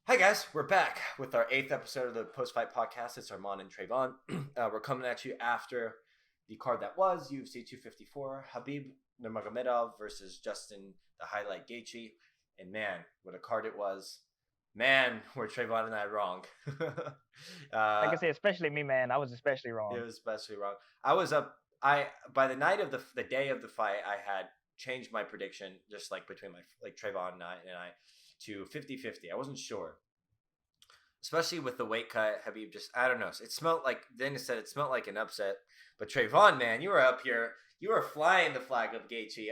Hi guys, we're back with our 8th episode of the post-fight podcast. It's Armand and Trayvon. We're coming at you after the card that was UFC 254, Khabib Nurmagomedov versus Justin the Highlight Gaethje. And man, what a card it was. Man, were Trayvon and I wrong. Like I said, especially me, man. I was especially It wrong. was especially wrong. I was up. By the night of the day of the fight, I had changed my prediction just like between my Trayvon and I to 50-50. I wasn't sure, especially with the weight cut. Habib just, I don't know. It smelled like, Dennis said it smelled like an upset. But Trayvon, man, you were up here. You were flying the flag of Gaethje,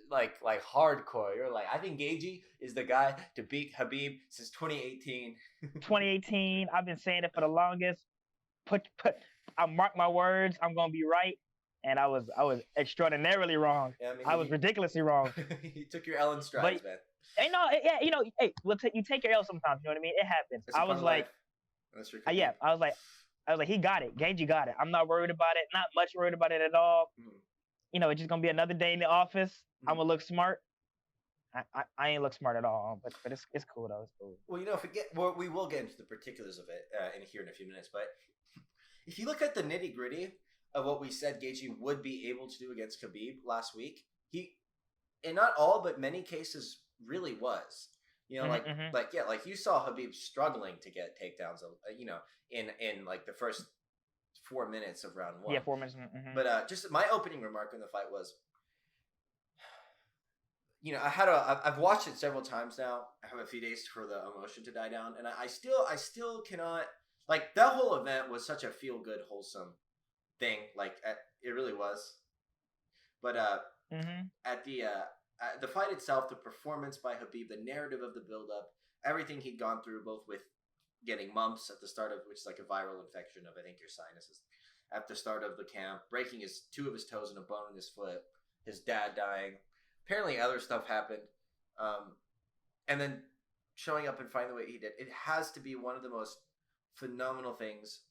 like hardcore. You're like, I think Gaethje is the guy to beat Habib since 2018. 2018. I've been saying it for the longest. I mark my words. I'm gonna be right, and I was extraordinarily wrong. Yeah, I mean, I was ridiculously wrong. You took your Ellen strides, But man. yeah, hey, you take your L sometimes. You know what I mean? It happens. It's a I part was of like, life. Unless you're yeah, Khabib. I was like, he got it. Gaethje got it. I'm not worried about it. Not much worried about it at all. Mm. It's just gonna be another day in the office. I'm Mm. gonna look smart. I ain't look smart at all, but it's cool though. It's cool. Well, we will get into the particulars of it in a few minutes. But if you look at the nitty gritty of what we said Gaethje would be able to do against Khabib last week, he, in not all but many cases, really was. Like you saw Habib struggling to get takedowns. In like the first 4 minutes of round one. Yeah, 4 minutes. Mm-hmm. But just my opening remark in the fight was, I've watched it several times now. I have a few days for the emotion to die down, and I still cannot, like, that whole event was such a feel good, wholesome thing. Like, it really was. But at the fight itself, the performance by Habib, the narrative of the build up, everything he'd gone through, both with getting mumps at the start of, which is like a viral infection of, I think, your sinuses, at the start of the camp, breaking two of his toes and a bone in his foot, his dad dying. Apparently other stuff happened. And then showing up and fighting the way he did. It has to be one of the most phenomenal things,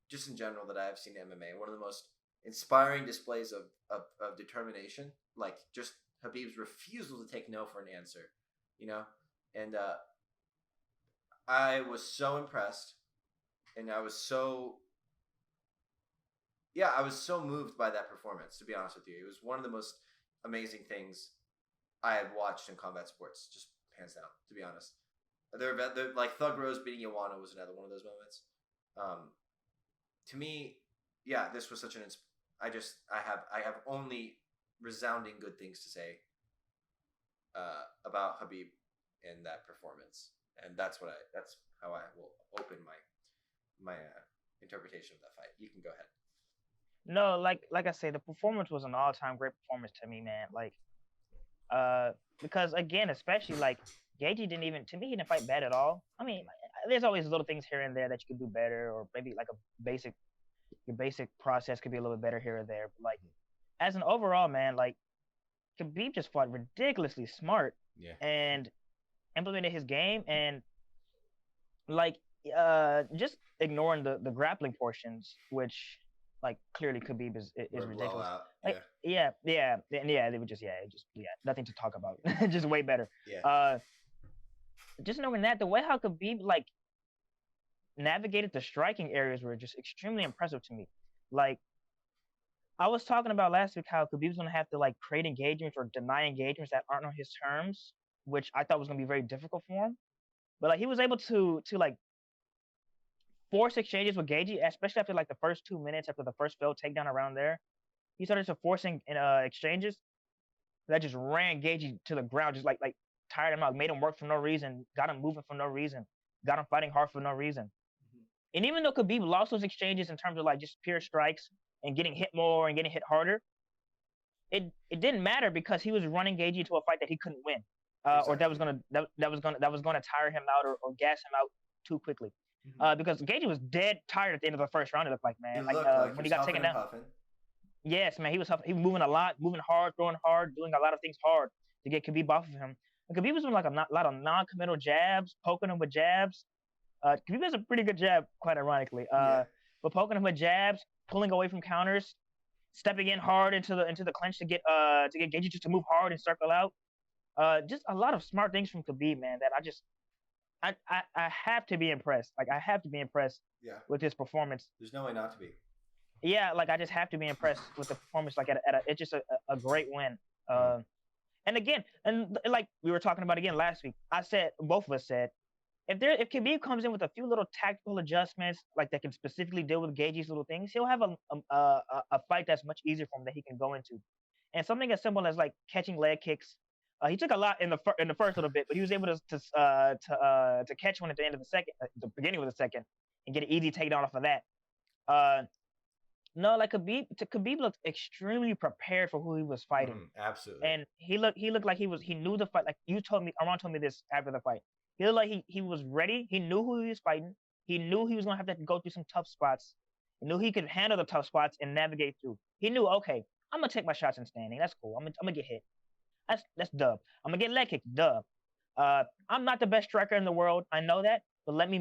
just in general, that I've seen in MMA. One of the most inspiring displays of determination. Like, just Habib's refusal to take no for an answer. And I was so impressed. And I was so moved by that performance, to be honest with you. It was one of the most amazing things I have watched in combat sports, just hands down, to be honest. They're like Thug Rose beating Ioana was another one of those moments. To me, yeah, this was such an. I have only resounding good things to say about Habib and that performance, and that's how I will open my interpretation of that fight. You can go ahead. No, like I say, the performance was an all-time great performance to me, man. Like, because again, especially like Gaethje he didn't fight bad at all. I mean, there's always little things here and there that you could do better, or maybe like your basic process could be a little bit better here or there. But like, as an overall man, like Khabib just fought ridiculously smart Yeah. and implemented his game, and like just ignoring the grappling portions, which like clearly Khabib is ridiculous. Blowout. Like, yeah, they were just nothing to talk about. Just way better. Yeah. Just knowing that the way how Khabib like navigated the striking areas were just extremely impressive to me. Like, I was talking about last week how Khabib's gonna have to like create engagements or deny engagements that aren't on his terms, which I thought was gonna be very difficult for him. But like he was able to like force exchanges with Gaethje, especially after like the first 2 minutes after the first failed takedown around there. He started to forcing exchanges that just ran Gaethje to the ground, just like tired him out, made him work for no reason, got him moving for no reason, got him fighting hard for no reason. Mm-hmm. And even though Khabib lost those exchanges in terms of like just pure strikes and getting hit more and getting hit harder, it didn't matter because he was running Gaethje to a fight that he couldn't win, exactly. Or that was gonna tire him out or gas him out too quickly. Mm-hmm. Because Gaethje was dead tired at the end of the first round. It looked like, man, when he got taken down. Puffing. Yes, man, he was moving a lot, moving hard, throwing hard, doing a lot of things hard to get Khabib off of him. And Khabib was doing like a lot of non-committal jabs, poking him with jabs. Khabib has a pretty good jab, quite ironically. But poking him with jabs, pulling away from counters, stepping in hard into the clinch to get Gaethje just to move hard and circle out. Just a lot of smart things from Khabib, man. That I have to be impressed. Like I have to be impressed Yeah. with his performance. There's no way not to be. Yeah, like I just have to be impressed with the performance. Like it's just a great win. Mm. And again, and like we were talking about again last week, I said both of us said if Khabib comes in with a few little tactical adjustments, like that can specifically deal with Gaethje's little things, he'll have a fight that's much easier for him that he can go into. And something as simple as like catching leg kicks. He took a lot in the first little bit, but he was able to catch one at the end of the second, the beginning of the second, and get an easy takedown off of that. Uh, no, like Khabib looked extremely prepared for who he was fighting, Absolutely. and he looked like he knew the fight. Like you told me, Armand told me this after the fight. He looked like he was ready. He knew who he was fighting. He knew he was gonna have to go through some tough spots. He knew he could handle the tough spots and navigate through. He knew, okay, I'm gonna take my shots in standing. That's cool. I'm gonna get hit. That's dub. I'm gonna get leg kicked. Dub. I'm not the best striker in the world. I know that, but let me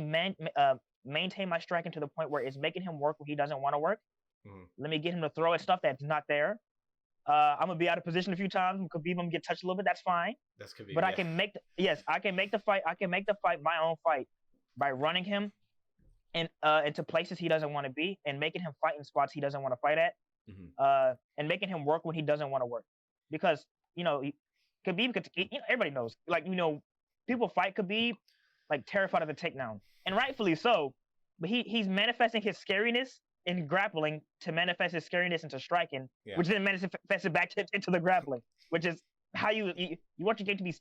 maintain my striking to the point where it's making him work where he doesn't want to work. Let me get him to throw at stuff that's not there. I'm gonna be out of position a few times. Khabib, I'm gonna get touched a little bit. That's fine. That's Khabib. But I can make I can make the fight. I can make the fight my own fight by running him into places he doesn't want to be and making him fight in spots he doesn't want to fight at. And making him work when he doesn't want to work. Because Khabib could, everybody knows, like, people fight Khabib like terrified of the takedown, and rightfully so. But he's manifesting his scariness in grappling to manifest his scariness into striking, which then manifests it back into the grappling, which is how you want your game to be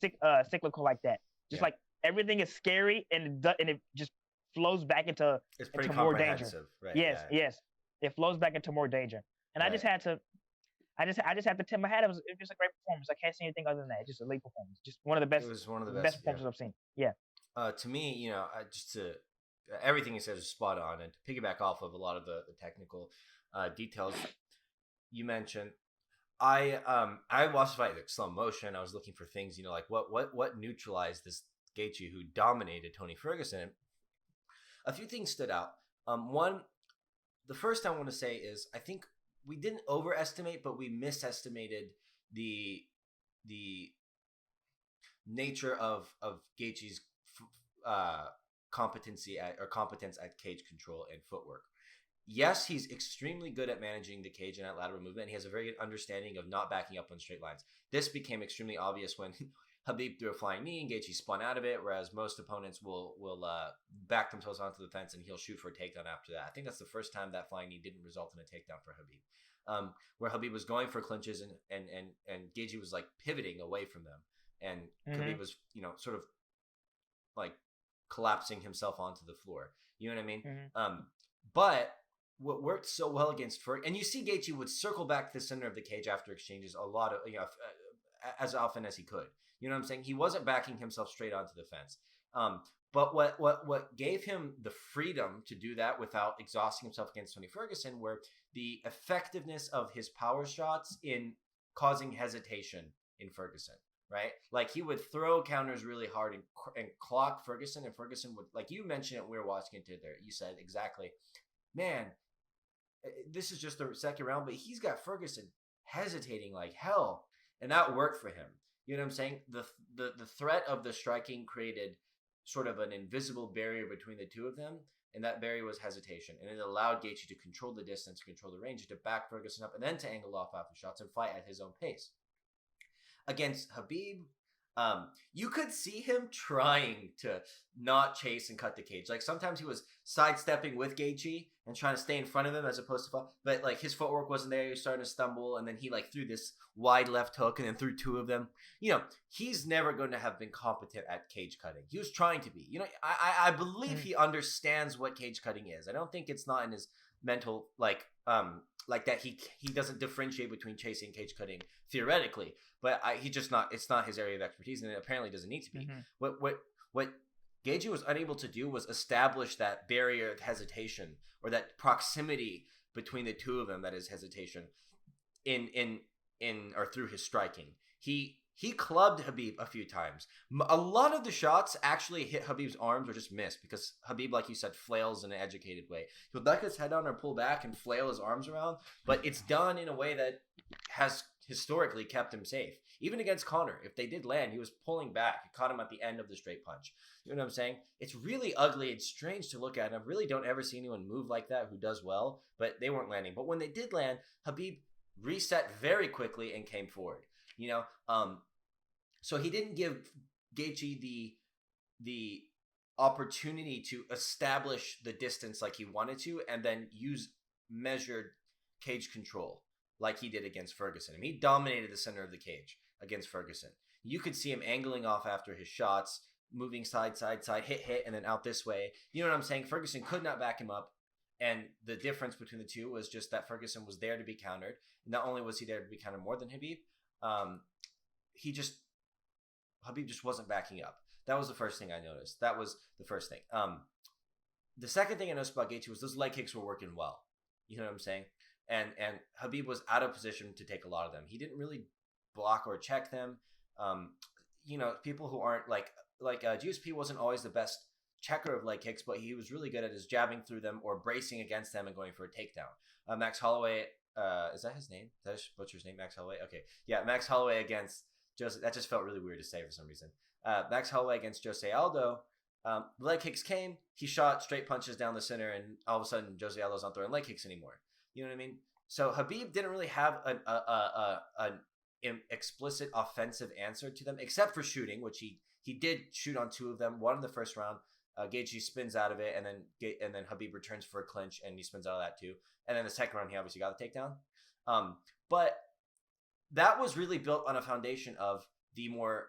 cyclical like that. Just like everything is scary and it just flows back into more danger. Right? Yes, it flows back into more danger. And I just had to tip my hat. It was just a great performance. I can't say anything other than that. Just a late performance. Just one of the best. It was one of the best performances I've seen. Yeah. To me, just to everything you said is spot on, and to piggyback off of a lot of the technical details you mentioned, I watched the fight like slow motion. I was looking for things, like what neutralized this Gaethje who dominated Tony Ferguson. A few things stood out. One, the first I want to say is I think we didn't overestimate, but we misestimated the nature of Gaethje's competence at cage control and footwork. Yes, he's extremely good at managing the cage and at lateral movement. And he has a very good understanding of not backing up on straight lines. This became extremely obvious when Khabib threw a flying knee and Gaethje spun out of it, whereas most opponents will back themselves onto the fence and he'll shoot for a takedown after that. I think that's the first time that flying knee didn't result in a takedown for Khabib. Where Khabib was going for clinches and Gaethje was like pivoting away from them, and Khabib was sort of like collapsing himself onto the floor. You know what I mean? But what worked so well against Ferg, and you see Gaethje would circle back to the center of the cage after exchanges a lot of as often as he could. You know what I'm saying? He wasn't backing himself straight onto the fence. But what gave him the freedom to do that without exhausting himself against Tony Ferguson were the effectiveness of his power shots in causing hesitation in Ferguson, right? Like he would throw counters really hard and clock Ferguson, and Ferguson would, like you mentioned it when we were watching it there, you said exactly, man, this is just the second round, but he's got Ferguson hesitating like hell, and that worked for him. You know what I'm saying? The threat of the striking created sort of an invisible barrier between the two of them, and that barrier was hesitation. And it allowed Gaethje to control the distance, control the range, to back Ferguson up, and then to angle off after shots and fight at his own pace. Against Khabib, you could see him trying to not chase and cut the cage. Like sometimes he was sidestepping with Gaethje and trying to stay in front of him as opposed to, but like his footwork wasn't there. He was starting to stumble, and then he like threw this wide left hook and then threw two of them. He's never going to have been competent at cage cutting. He was trying to be. I believe he understands what cage cutting is. I don't think it's not in his mental like that. He doesn't differentiate between chasing and cage cutting theoretically, but it's not his area of expertise, and it apparently doesn't need to be. What Gaethje was unable to do was establish that barrier of hesitation, or that proximity between the two of them, that is hesitation, in or through his striking. He clubbed Khabib a few times. A lot of the shots actually hit Khabib's arms or just missed, because Khabib, like you said, flails in an educated way. He'll duck his head down or pull back and flail his arms around, but it's done in a way that has historically kept him safe. Even against Conor, if they did land, he was pulling back. He caught him at the end of the straight punch. You know what I'm saying? It's really ugly and strange to look at. And I really don't ever see anyone move like that who does well, but they weren't landing. But when they did land, Khabib reset very quickly and came forward. You know, so he didn't give Gaethje the opportunity to establish the distance like he wanted to, and then use measured cage control like he did against Ferguson. I mean, he dominated the center of the cage against Ferguson. You could see him angling off after his shots, moving side, hit, and then out this way. You know what I'm saying? Ferguson could not back him up. And the difference between the two was just that Ferguson was there to be countered. Not only was he there to be countered more than Khabib, Khabib just wasn't backing up. That was the first thing I noticed. That was the first thing. The second thing I noticed about Gaethje was those leg kicks were working well. You know what I'm saying? And Khabib was out of position to take a lot of them. He didn't really block or check them. You know, people who aren't like GSP wasn't always the best checker of leg kicks, but he was really good at his jabbing through them or bracing against them and going for a takedown. Max Holloway, is that his name? Did I just butcher his name? Max Holloway? Okay. Yeah, Max Holloway against Jose. That just felt really weird to say for some reason. Max Holloway against Jose Aldo. Leg kicks came. He shot straight punches down the center, and all of a sudden, Jose Aldo's not throwing leg kicks anymore. You know what I mean? So Khabib didn't really have an explicit offensive answer to them, except for shooting, which he did shoot on two of them. One in the first round. Gaethje spins out of it, and then Khabib returns for a clinch, and he spins out of that too. And then the second round, he obviously got the takedown. But that was really built on a foundation of the more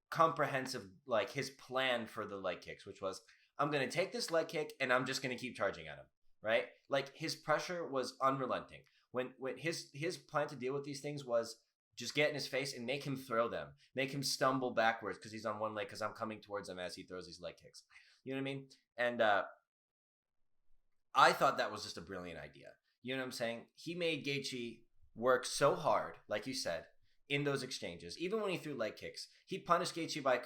comprehensive, like his plan for the leg kicks, which was, I'm going to take this leg kick, and I'm just going to keep charging at him, right? Like his pressure was unrelenting. When his plan to deal with these things was just get in his face and make him throw them, make him stumble backwards because he's on one leg because I'm coming towards him as he throws these leg kicks. You know what I mean? And I thought that was just a brilliant idea. You know what I'm saying? He made Gaethje work so hard, like you said, in those exchanges. Even when he threw leg kicks, he punished Gaethje by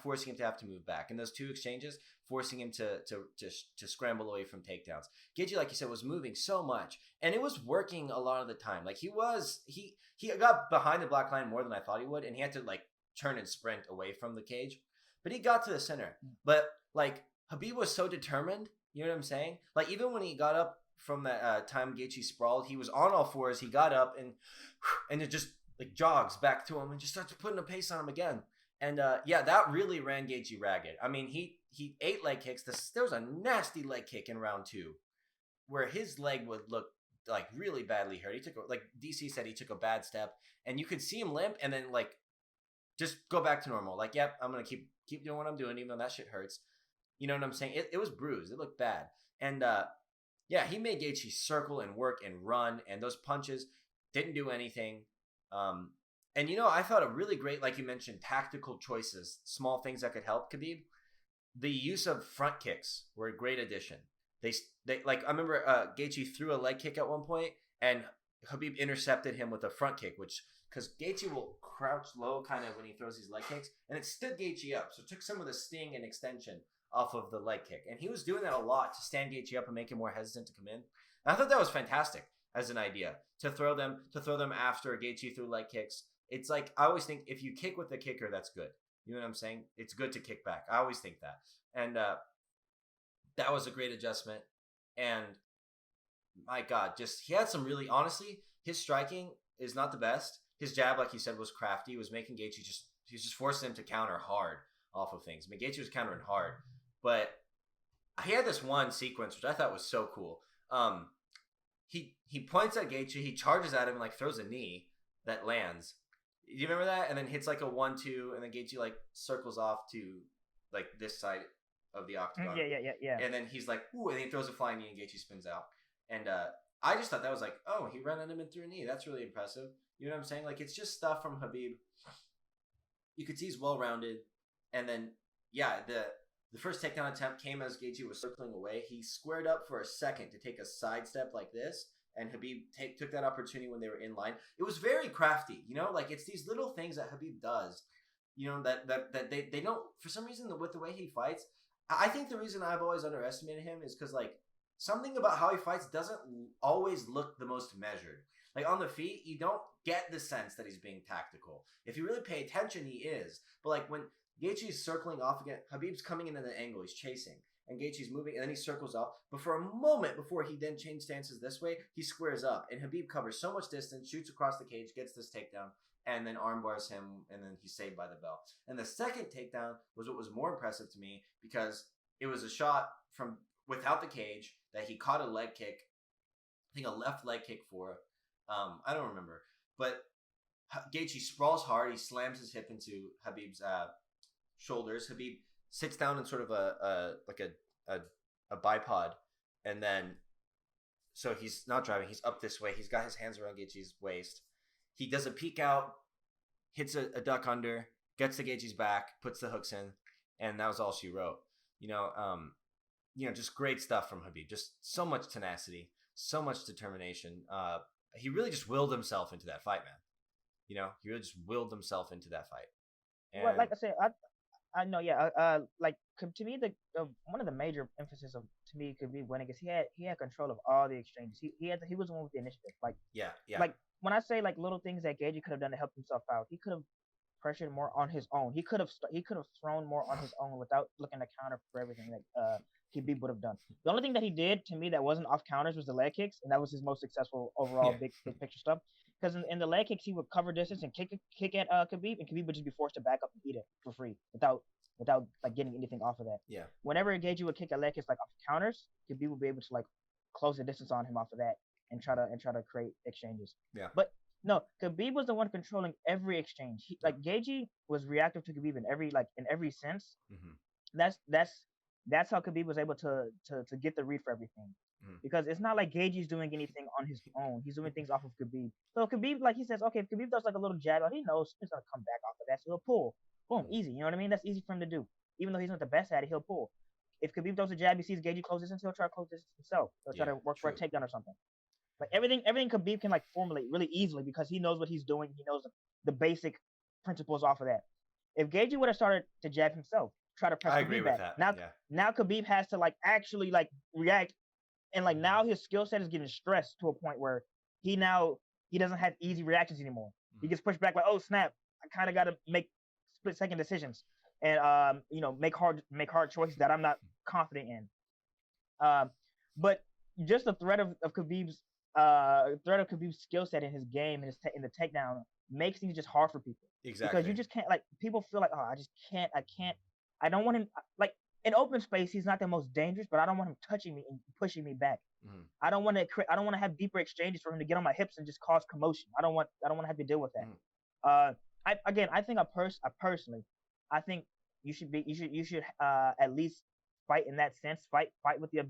forcing him to have to move back. In those two exchanges, forcing him to scramble away from takedowns. Gaethje, like you said, was moving so much, and it was working a lot of the time. Like he got behind the black line more than I thought he would, and he had to like turn and sprint away from the cage. But he got to the center. But like Khabib was so determined. You know what I'm saying? Like even when he got up from that time Gaethje sprawled, he was on all fours. He got up and it just like jogs back to him and just starts putting a pace on him again. And yeah, that really ran Gaethje ragged. I mean, he ate leg kicks. There was a nasty leg kick in round 2 where his leg would look like really badly hurt. He took, like DC said, he took a bad step, and you could see him limp and then like just go back to normal. Like, yep, I'm gonna keep doing what I'm doing, even though that shit hurts. You know what I'm saying? It was bruised. It looked bad. And yeah, he made Gaethje circle and work and run, and those punches didn't do anything. And you know, I thought a really great, like you mentioned, tactical choices, small things that could help Khabib. The use of front kicks were a great addition. They like, I remember Gaethje threw a leg kick at one point, and Khabib intercepted him with a front kick, which, because Gaethje will crouch low kind of when he throws these leg kicks, and it stood Gaethje up, so it took some of the sting and extension off of the leg kick, and he was doing that a lot to stand Gaethje up and make him more hesitant to come in. And I thought that was fantastic as an idea, to throw them after Gaethje threw leg kicks. It's like, I always think if you kick with the kicker, that's good. You know what I'm saying? It's good to kick back. I always think that. And that was a great adjustment. And my God, just, he had some really, honestly, his striking is not the best. His jab, like you said, was crafty. He was making Gaethje he was just forcing him to counter hard off of things. I mean, Gaethje was countering hard. But he had this one sequence, which I thought was so cool. He points at Gaethje, he charges at him and like throws a knee that lands. Do you remember that? And then hits like a 1-2, and then Gaethje like circles off to like this side of the octagon. Yeah. And then he's like, ooh, and he throws a flying knee, and Gaethje spins out. And I just thought that was like, oh, he ran at him and threw a knee. That's really impressive. You know what I'm saying? Like, it's just stuff from Khabib. You could see he's well-rounded. And then, yeah, the first takedown attempt came as Gaethje was circling away. He squared up for a second to take a sidestep like this, and Khabib took that opportunity when they were in line. It was very crafty, you know? Like, it's these little things that Khabib does, you know, that they don't, for some reason, with the way he fights. I think the reason I've always underestimated him is because, like, something about how he fights doesn't always look the most measured. Like on the feet, you don't get the sense that he's being tactical. If you really pay attention, he is. But like when Gaethje's circling off again, Khabib's coming in at an angle, he's chasing, and Gaethje's moving, and then he circles off. But for a moment before he then changed stances this way, he squares up, and Khabib covers so much distance, shoots across the cage, gets this takedown, and then armbars him, and then he's saved by the bell. And the second takedown was what was more impressive to me because it was a shot from without the cage that he caught a leg kick, I think a left leg kick for, I don't remember, but Gaethje sprawls hard, he slams his hip into Khabib's shoulders. Khabib sits down in sort of a bipod, and then so he's not driving, he's up this way, he's got his hands around Gaethje's waist. He does a peek out, hits a duck under, gets to Gaethje's back, puts the hooks in, and that was all she wrote. Just great stuff from Khabib. Just so much tenacity, so much determination. He really just willed himself into that fight, man. He really just willed himself into that fight. And well, like I said, I know, yeah. To me, the one of the major emphasis of to me could be winning is he had control of all the exchanges. He was the one with the initiative. Yeah. Like when I say like little things that Gaethje could have done to help himself out, he could have pressured more on his own. He could have thrown more on his own without looking to counter for everything that Khabib would have done. The only thing that he did to me that wasn't off counters was the leg kicks, and that was his most successful overall big picture stuff. Because in the leg kicks, he would cover distance and kick at Khabib, and Khabib would just be forced to back up and eat it for free without like getting anything off of that. Yeah. Whenever Gaethje would kick a leg kick like off counters, Khabib would be able to like close the distance on him off of that and try to create exchanges. Yeah. But no, Khabib was the one controlling every exchange. Gaethje was reactive to Khabib in every sense. Mm-hmm. That's how Khabib was able to get the read for everything. Because it's not like Gaethje's doing anything on his own. He's doing things off of Khabib. So Khabib, like he says, okay, if Khabib does like a little jab, he knows he's gonna come back off of that, so he'll pull. Boom, easy. You know what I mean? That's easy for him to do. Even though he's not the best at it, he'll pull. If Khabib does a jab, he sees Gaethje close distance, he'll try to close distance himself. He'll try to work for a takedown or something. Like everything Khabib can like formulate really easily because he knows what he's doing. He knows the basic principles off of that. If Gaethje would have started to jab himself, try to press Khabib back. Now Khabib has to like actually like react. And like now his skill set is getting stressed to a point where he doesn't have easy reactions anymore. He gets pushed back like, oh snap, I kind of got to make split second decisions and make hard choices that I'm not confident in. But just the threat of Khabib's skill set in his game and in the takedown makes things just hard for people. Exactly. Because you just can't, like, people feel like, oh, I don't want him, like, in open space, he's not the most dangerous, but I don't want him touching me and pushing me back. I don't want to have deeper exchanges for him to get on my hips and just cause commotion. I don't want to have to deal with that. I think you should at least fight in that sense. Fight with the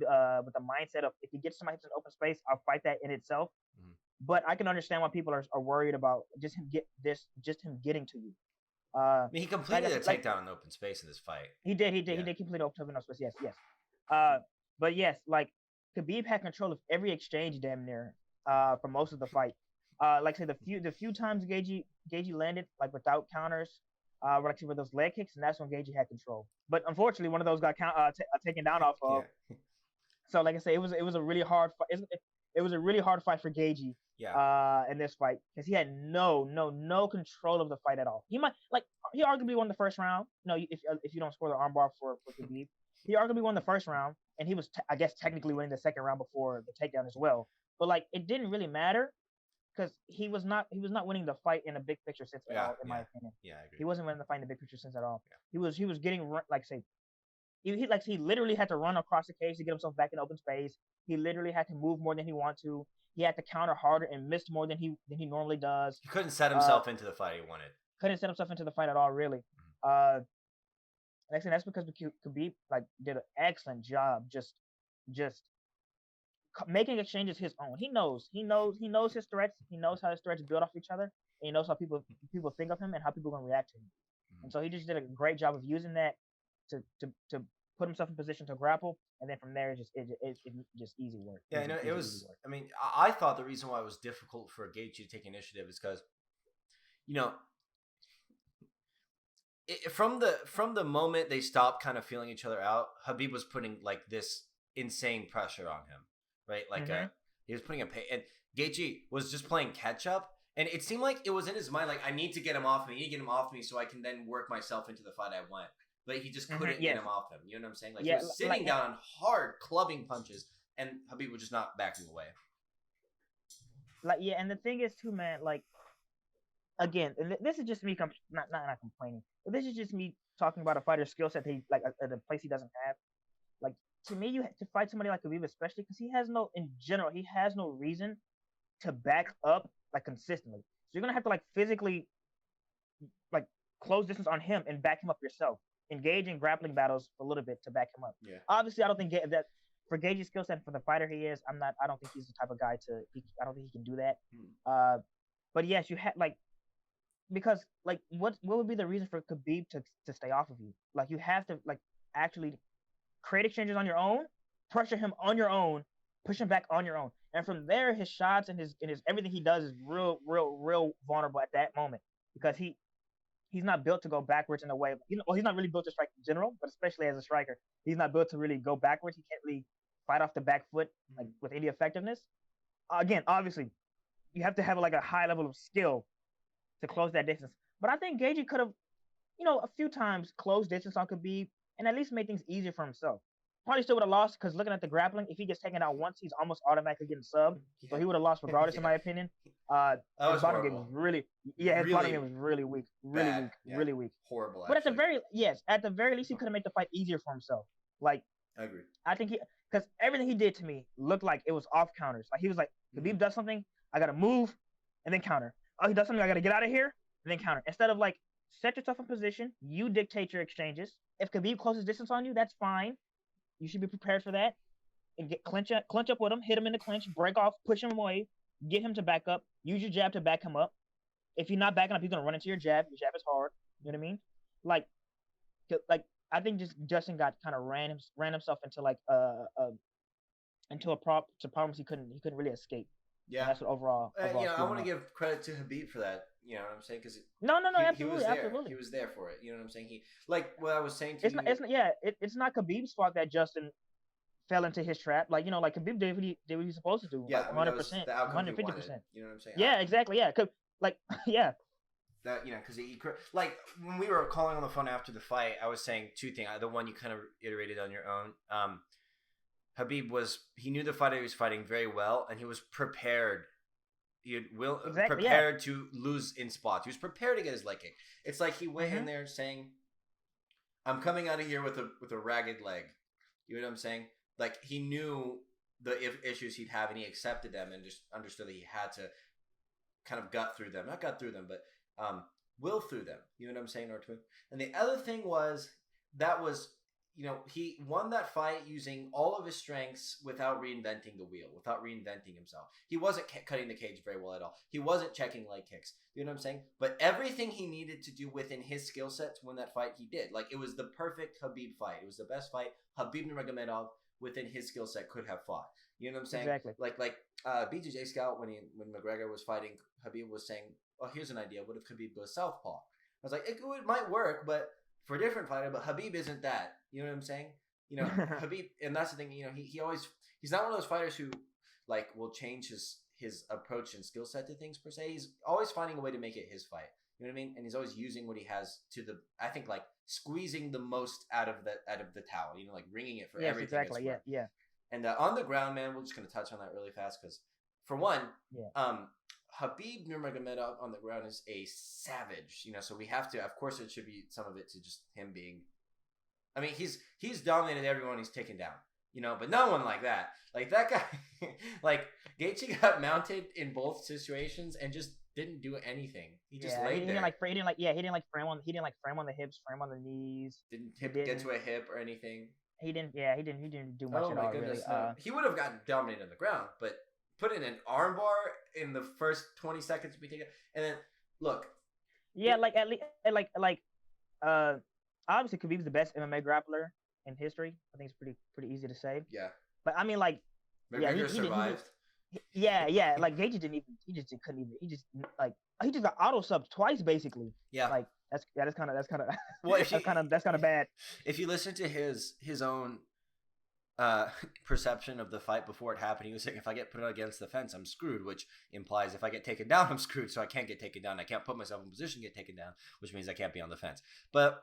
mindset of if he gets to my hips in open space, I'll fight that in itself. But I can understand why people are worried about just him getting to you. He completed a takedown in open space in this fight. He did complete an open space. Yes. But yes, like Khabib had control of every exchange damn near for most of the fight. Like I said, the few times Gaethje landed like without counters, were those leg kicks, and that's when Gaethje had control. But unfortunately, one of those got taken down off of. Yeah. So like I said, it was a really hard fight. It was a really hard fight for Gaethje. Yeah. In this fight, because he had no control of the fight at all. He arguably won the first round. If you don't score the armbar for Khabib, he arguably won the first round, and he was I guess technically winning the second round before the takedown as well. But like it didn't really matter because he was not winning the fight in a big picture sense at all, in my opinion. Yeah, I agree. He wasn't winning the fight in a big picture sense at all. Yeah. He was getting he literally had to run across the cage to get himself back in open space. He literally had to move more than he wanted to. He had to counter harder and missed more than he normally does. He couldn't set himself into the fight he wanted. Couldn't set himself into the fight at all, really. Actually, that's because Khabib like did an excellent job just making exchanges his own. He knows his threats. He knows how his threats build off each other. And he knows how people think of him and how people are gonna react to him. And so he just did a great job of using that to put himself in position to grapple, and then from there it's just easy work. Yeah, it was. I mean, I thought the reason why it was difficult for Gaethje to take initiative is because, from the moment they stopped kind of feeling each other out, Khabib was putting like this insane pressure on him, right? Like He was putting and Gaethje was just playing catch up, and it seemed like it was in his mind like I need to get him off me, so I can then work myself into the fight I want. But he just couldn't get him off him. You know what I'm saying? Like he was sitting down on hard clubbing punches, and Khabib was just not backing away. And the thing is too, man. Like again, this is just me not complaining, but this is just me talking about a fighter's skill set that he at a place he doesn't have. Like to me, you have to fight somebody like Khabib, especially because he has no reason to back up like consistently. So you're gonna have to like physically like close distance on him and back him up yourself. Engage in grappling battles for a little bit to back him up. Yeah. Obviously, I don't think that for Gage's skill set for the fighter he is, I don't think he's the type of guy I don't think he can do that. But yes, you have because what would be the reason for Khabib to stay off of you? Like you have to like actually create exchanges on your own, pressure him on your own, push him back on your own, and from there his shots and his everything he does is real vulnerable at that moment because he's not built to go backwards in a way. He's not really built to strike in general, but especially as a striker, he's not built to really go backwards. He can't really fight off the back foot like with any effectiveness. Again, obviously, you have to have like a high level of skill to close that distance. But I think Gaethje could have, a few times closed distance on Khabib and at least made things easier for himself. Probably still would have lost because looking at the grappling, if he gets taken out once, he's almost automatically getting subbed. Yeah. So he would have lost regardless, in my opinion. His bottom game was bottom game was really weak, really weak. Horrible. But at the very least, he could have made the fight easier for himself. Like, I agree. I think because everything he did to me looked like it was off counters. Like he was like, Khabib does something, I gotta move and then counter. Oh, he does something, I gotta get out of here and then counter. Instead of like set yourself in position, you dictate your exchanges. If Khabib closes distance on you, that's fine. You should be prepared for that and clinch up with him, hit him in the clinch, break off, push him away, get him to back up, use your jab to back him up. If you're not backing up, he's gonna run into your jab. Your jab is hard. You know what I mean? Like I think Justin got kind of ran himself into problems he couldn't really escape. Yeah, and that's what overall I want to give credit to Khabib for that. You know what I'm saying? Because absolutely, he was there for it. You know what I'm saying? He like what I was saying to it's not Khabib's fault that Justin fell into his trap. Like Khabib did what he was supposed to do. Yeah, 100%, 150%. You know what I'm saying? Yeah, exactly. Yeah, That because like when we were calling on the phone after the fight, I was saying two things. The one you kind of iterated on your own. Khabib he knew the fighter he was fighting very well, and he was prepared. Prepared to lose in spots. He was prepared to get his leg kick. It's like he went in there saying, "I'm coming out of here with a ragged leg." You know what I'm saying? Like he knew the issues he'd have, and he accepted them, and just understood that he had to kind of not gut through them, but will through them. You know what I'm saying? And the other thing was he won that fight using all of his strengths without reinventing the wheel, without reinventing himself. He wasn't cutting the cage very well at all. He wasn't checking leg kicks. You know what I'm saying? But everything he needed to do within his skill set to win that fight, he did. Like, it was the perfect Khabib fight. It was the best fight Khabib Nurmagomedov within his skill set could have fought. You know what I'm saying? Exactly. Like BJJ Scout, when McGregor was fighting, Khabib was saying, "Oh, here's an idea. What if Khabib goes southpaw?" I was like, it might work, but for a different fighter. But Khabib isn't that. You know what I'm saying? Khabib, and that's the thing. He's not one of those fighters who like will change his approach and skill set to things per se. He's always finding a way to make it his fight. You know what I mean? And he's always using what he has I think like squeezing the most out of the towel. Like wringing it for everything. Exactly. Yeah. And on the ground, man, we're just gonna touch on that really fast because, for one, Khabib Nurmagomedov on the ground is a savage. So we have to, of course, it should be some of it to just him being. I mean, he's dominated everyone he's taken down. But no one like that. Like that guy, like Gaethje got mounted in both situations and just didn't do anything. He just laid there. He didn't frame on the hips, frame on the knees. Didn't get to a hip or anything. He didn't do much at all. Goodness, really. No. He would have gotten dominated on the ground, but put in an armbar in the first 20 seconds to be taken, and then look. Yeah, obviously Khabib's the best MMA grappler in history. I think it's pretty easy to say. Yeah. But I mean, like, McGregor survived. Like Gaethje he just got auto subbed twice basically. Yeah. Like that's kind of well, that's kind of bad. If you listen to his own uh, perception of the fight before it happened. He was saying, if I get put against the fence, I'm screwed, which implies if I get taken down, I'm screwed. So I can't get taken down. I can't put myself in position to get taken down, which means I can't be on the fence. But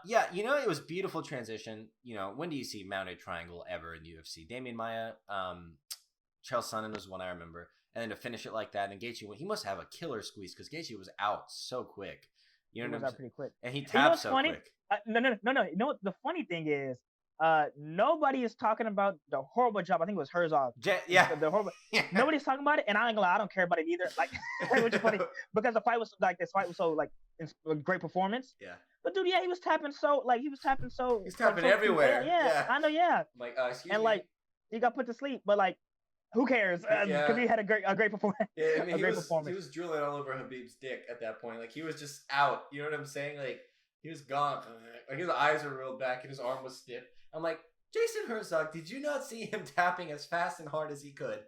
yeah, it was beautiful transition. When do you see mounted triangle ever in the UFC? Damian Maia, Chael Sonnen was one I remember. And then to finish it like that, and Gaethje, he must have a killer squeeze because Gaethje was out so quick. He was out pretty quick. And he tapped so funny? quick. No. You know what the funny thing is? Nobody is talking about the horrible job. I think it was Herzog. Yeah. The horrible. Nobody's talking about it, and I ain't gonna lie, I don't care about it either. Like, which is funny because this fight was so like a great performance. Yeah. But dude, yeah, he was tapping so. He's tapping everywhere. Yeah, I know. Yeah. Like, excuse me. And like, he got put to sleep, but like, who cares? Because he had a great performance. Yeah, I mean, he was drooling all over Khabib's dick at that point. Like, he was just out. You know what I'm saying? Like, he was gone. Like, his eyes were rolled back and his arm was stiff. I'm like, Jason Herzog, did you not see him tapping as fast and hard as he could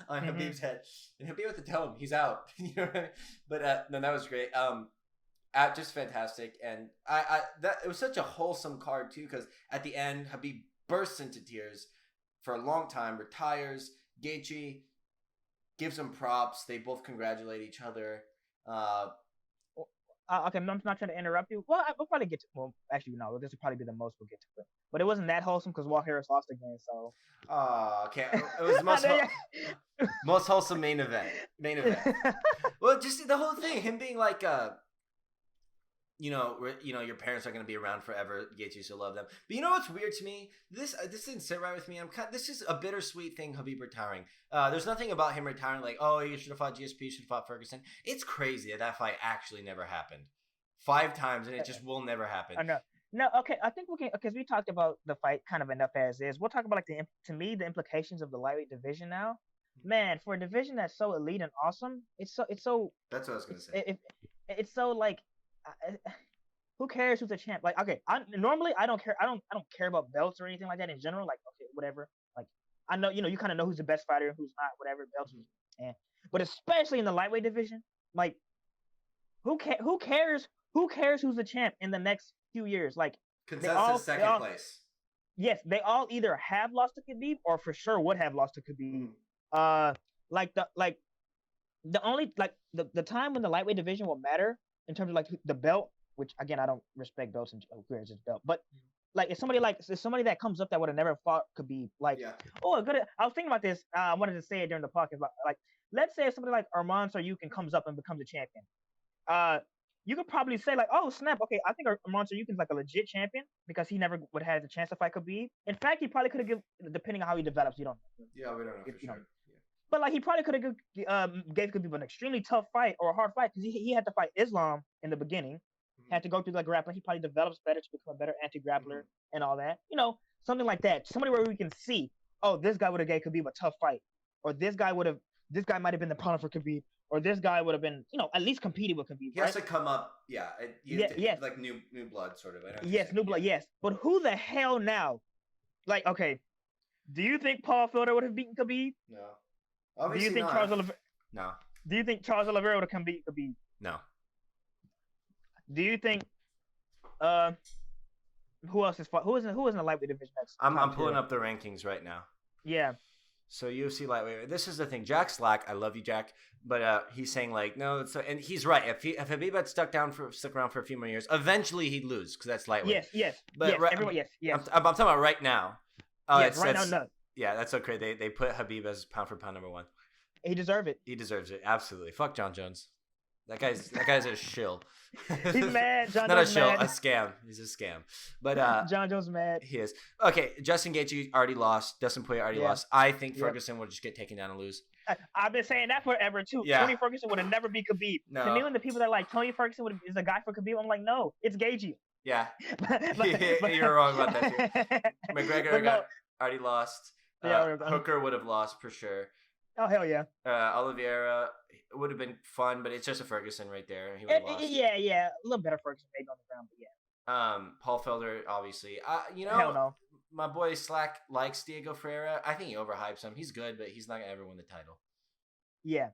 on Khabib's head? And Khabib had to tell him he's out. You know what I mean? But no, that was great. Just fantastic. And it was such a wholesome card too, because at the end, Khabib bursts into tears for a long time, retires. Gaethje gives him props. They both congratulate each other. Okay, I'm not trying to interrupt you. Well, we'll probably get to. Well, actually, no. This will probably be the most we'll get to it. But it wasn't that wholesome because Walt Harris lost again. So. Okay. It was the most wholesome main event. Well, just the whole thing. Him being like, your parents are going to be around forever. Gaethje used to love them. But you know what's weird to me? This didn't sit right with me. This is a bittersweet thing, Khabib retiring. There's nothing about him retiring like, oh, you should have fought GSP, you should have fought Ferguson. It's crazy that fight actually never happened. 5 times, and it just will never happen. I know. No, okay, I think we can, because we talked about the fight kind of enough as is. We'll talk about, like, to me, the implications of the lightweight division now. Man, for a division that's so elite and awesome, it's so... That's what I was going to say. It's so, like... who cares who's the champ? Like, okay, normally I don't care. I don't care about belts or anything like that in general. Like, okay, whatever. Like, I know, you kind of know who's the best fighter and who's not. Whatever, belts. But especially in the lightweight division, like, who cares? Who cares who's the champ in the next few years? Like, consensus second place. Yes, they all either have lost to Khabib or for sure would have lost to Khabib. The time when the lightweight division will matter in terms of like the belt, which again I don't respect belts and who cares this belt, but like it's somebody that comes up that would have never fought Khabib. Like, I was thinking about this. I wanted to say it during the podcast, but like, let's say if somebody like Arman Saryukin comes up and becomes a champion. You could probably say like, oh snap, okay, I think Arman Saryukin's like a legit champion because he never would have had the chance to fight Khabib. In fact, he probably could have given, depending on how he develops, you don't know. Yeah, we don't know for sure. But like he probably could have gave Khabib an extremely tough fight or a hard fight because he had to fight Islam in the beginning, had to go through like grappling. He probably develops better to become a better anti-grappler and all that. Something like that. Somebody where we can see, oh, this guy would have gave Khabib a tough fight, or this guy might have been the problem for Khabib, or this guy would have been, at least competing with Khabib. He has to come up, like new blood, sort of. Yes, new blood, yes. But who the hell now? Like, okay, do you think Paul Felder would have beaten Khabib? No. Obviously do you think not. Charles Oliveira? No. Do you think Charles Oliveira would have beat Khabib? No. Do you think who else is in the lightweight division next? I'm pulling up the rankings right now. Yeah. So UFC lightweight. This is the thing. Jack Slack, I love you, Jack, but he's saying like no, and he's right. If Khabib had stuck around for a few more years, eventually he'd lose because that's lightweight. Yes. But yes, everyone, yes. I'm talking about right now. Yes, right now, no. Yeah, that's okay. They put Khabib as pound for pound number 1. He deserves it. He deserves it. Absolutely. Fuck John Jones. That guy's a shill. He's mad. John Not Jones a shill, mad. a scam. He's a scam. But John Jones mad. He is. Okay, Justin Gaethje already lost. Dustin Poirier already lost. I think Ferguson would just get taken down and lose. I've been saying that forever too. Yeah. Tony Ferguson would have never beat Khabib. No. To me, when the people that are like Tony Ferguson is a guy for Khabib, I'm like, no, it's Gaethje. Yeah. You're wrong about that too. McGregor already lost. Hooker would have lost for sure. Oh hell yeah. Oliveira would have been fun, but it's just a Ferguson right there. He would have lost. Yeah, a little better Ferguson maybe on the ground, but yeah. Paul Felder, obviously. Hell no. My boy Slack likes Diego Ferreira. I think he overhypes him. He's good, but he's not gonna ever win the title. Yeah.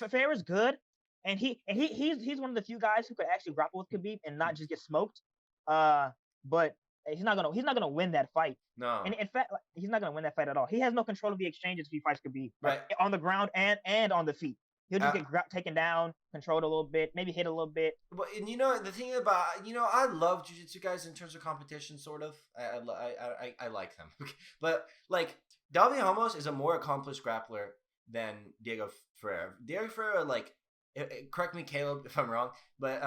Ferreira's good, and he's one of the few guys who could actually grapple with Khabib and not just get smoked. But he's not gonna win that fight. No. And in fact, like, he's not gonna win that fight at all. He has no control of the exchanges if he fights Khabib, like, Right. on the ground and on the feet. He'll just get taken down, controlled a little bit, maybe hit a little bit. But and the thing about I love jiu-jitsu guys in terms of competition, sort of. I like them, but like Davi Ramos is a more accomplished grappler than Diego Ferreira. Diego Ferreira, like, correct me, Caleb, if I'm wrong, but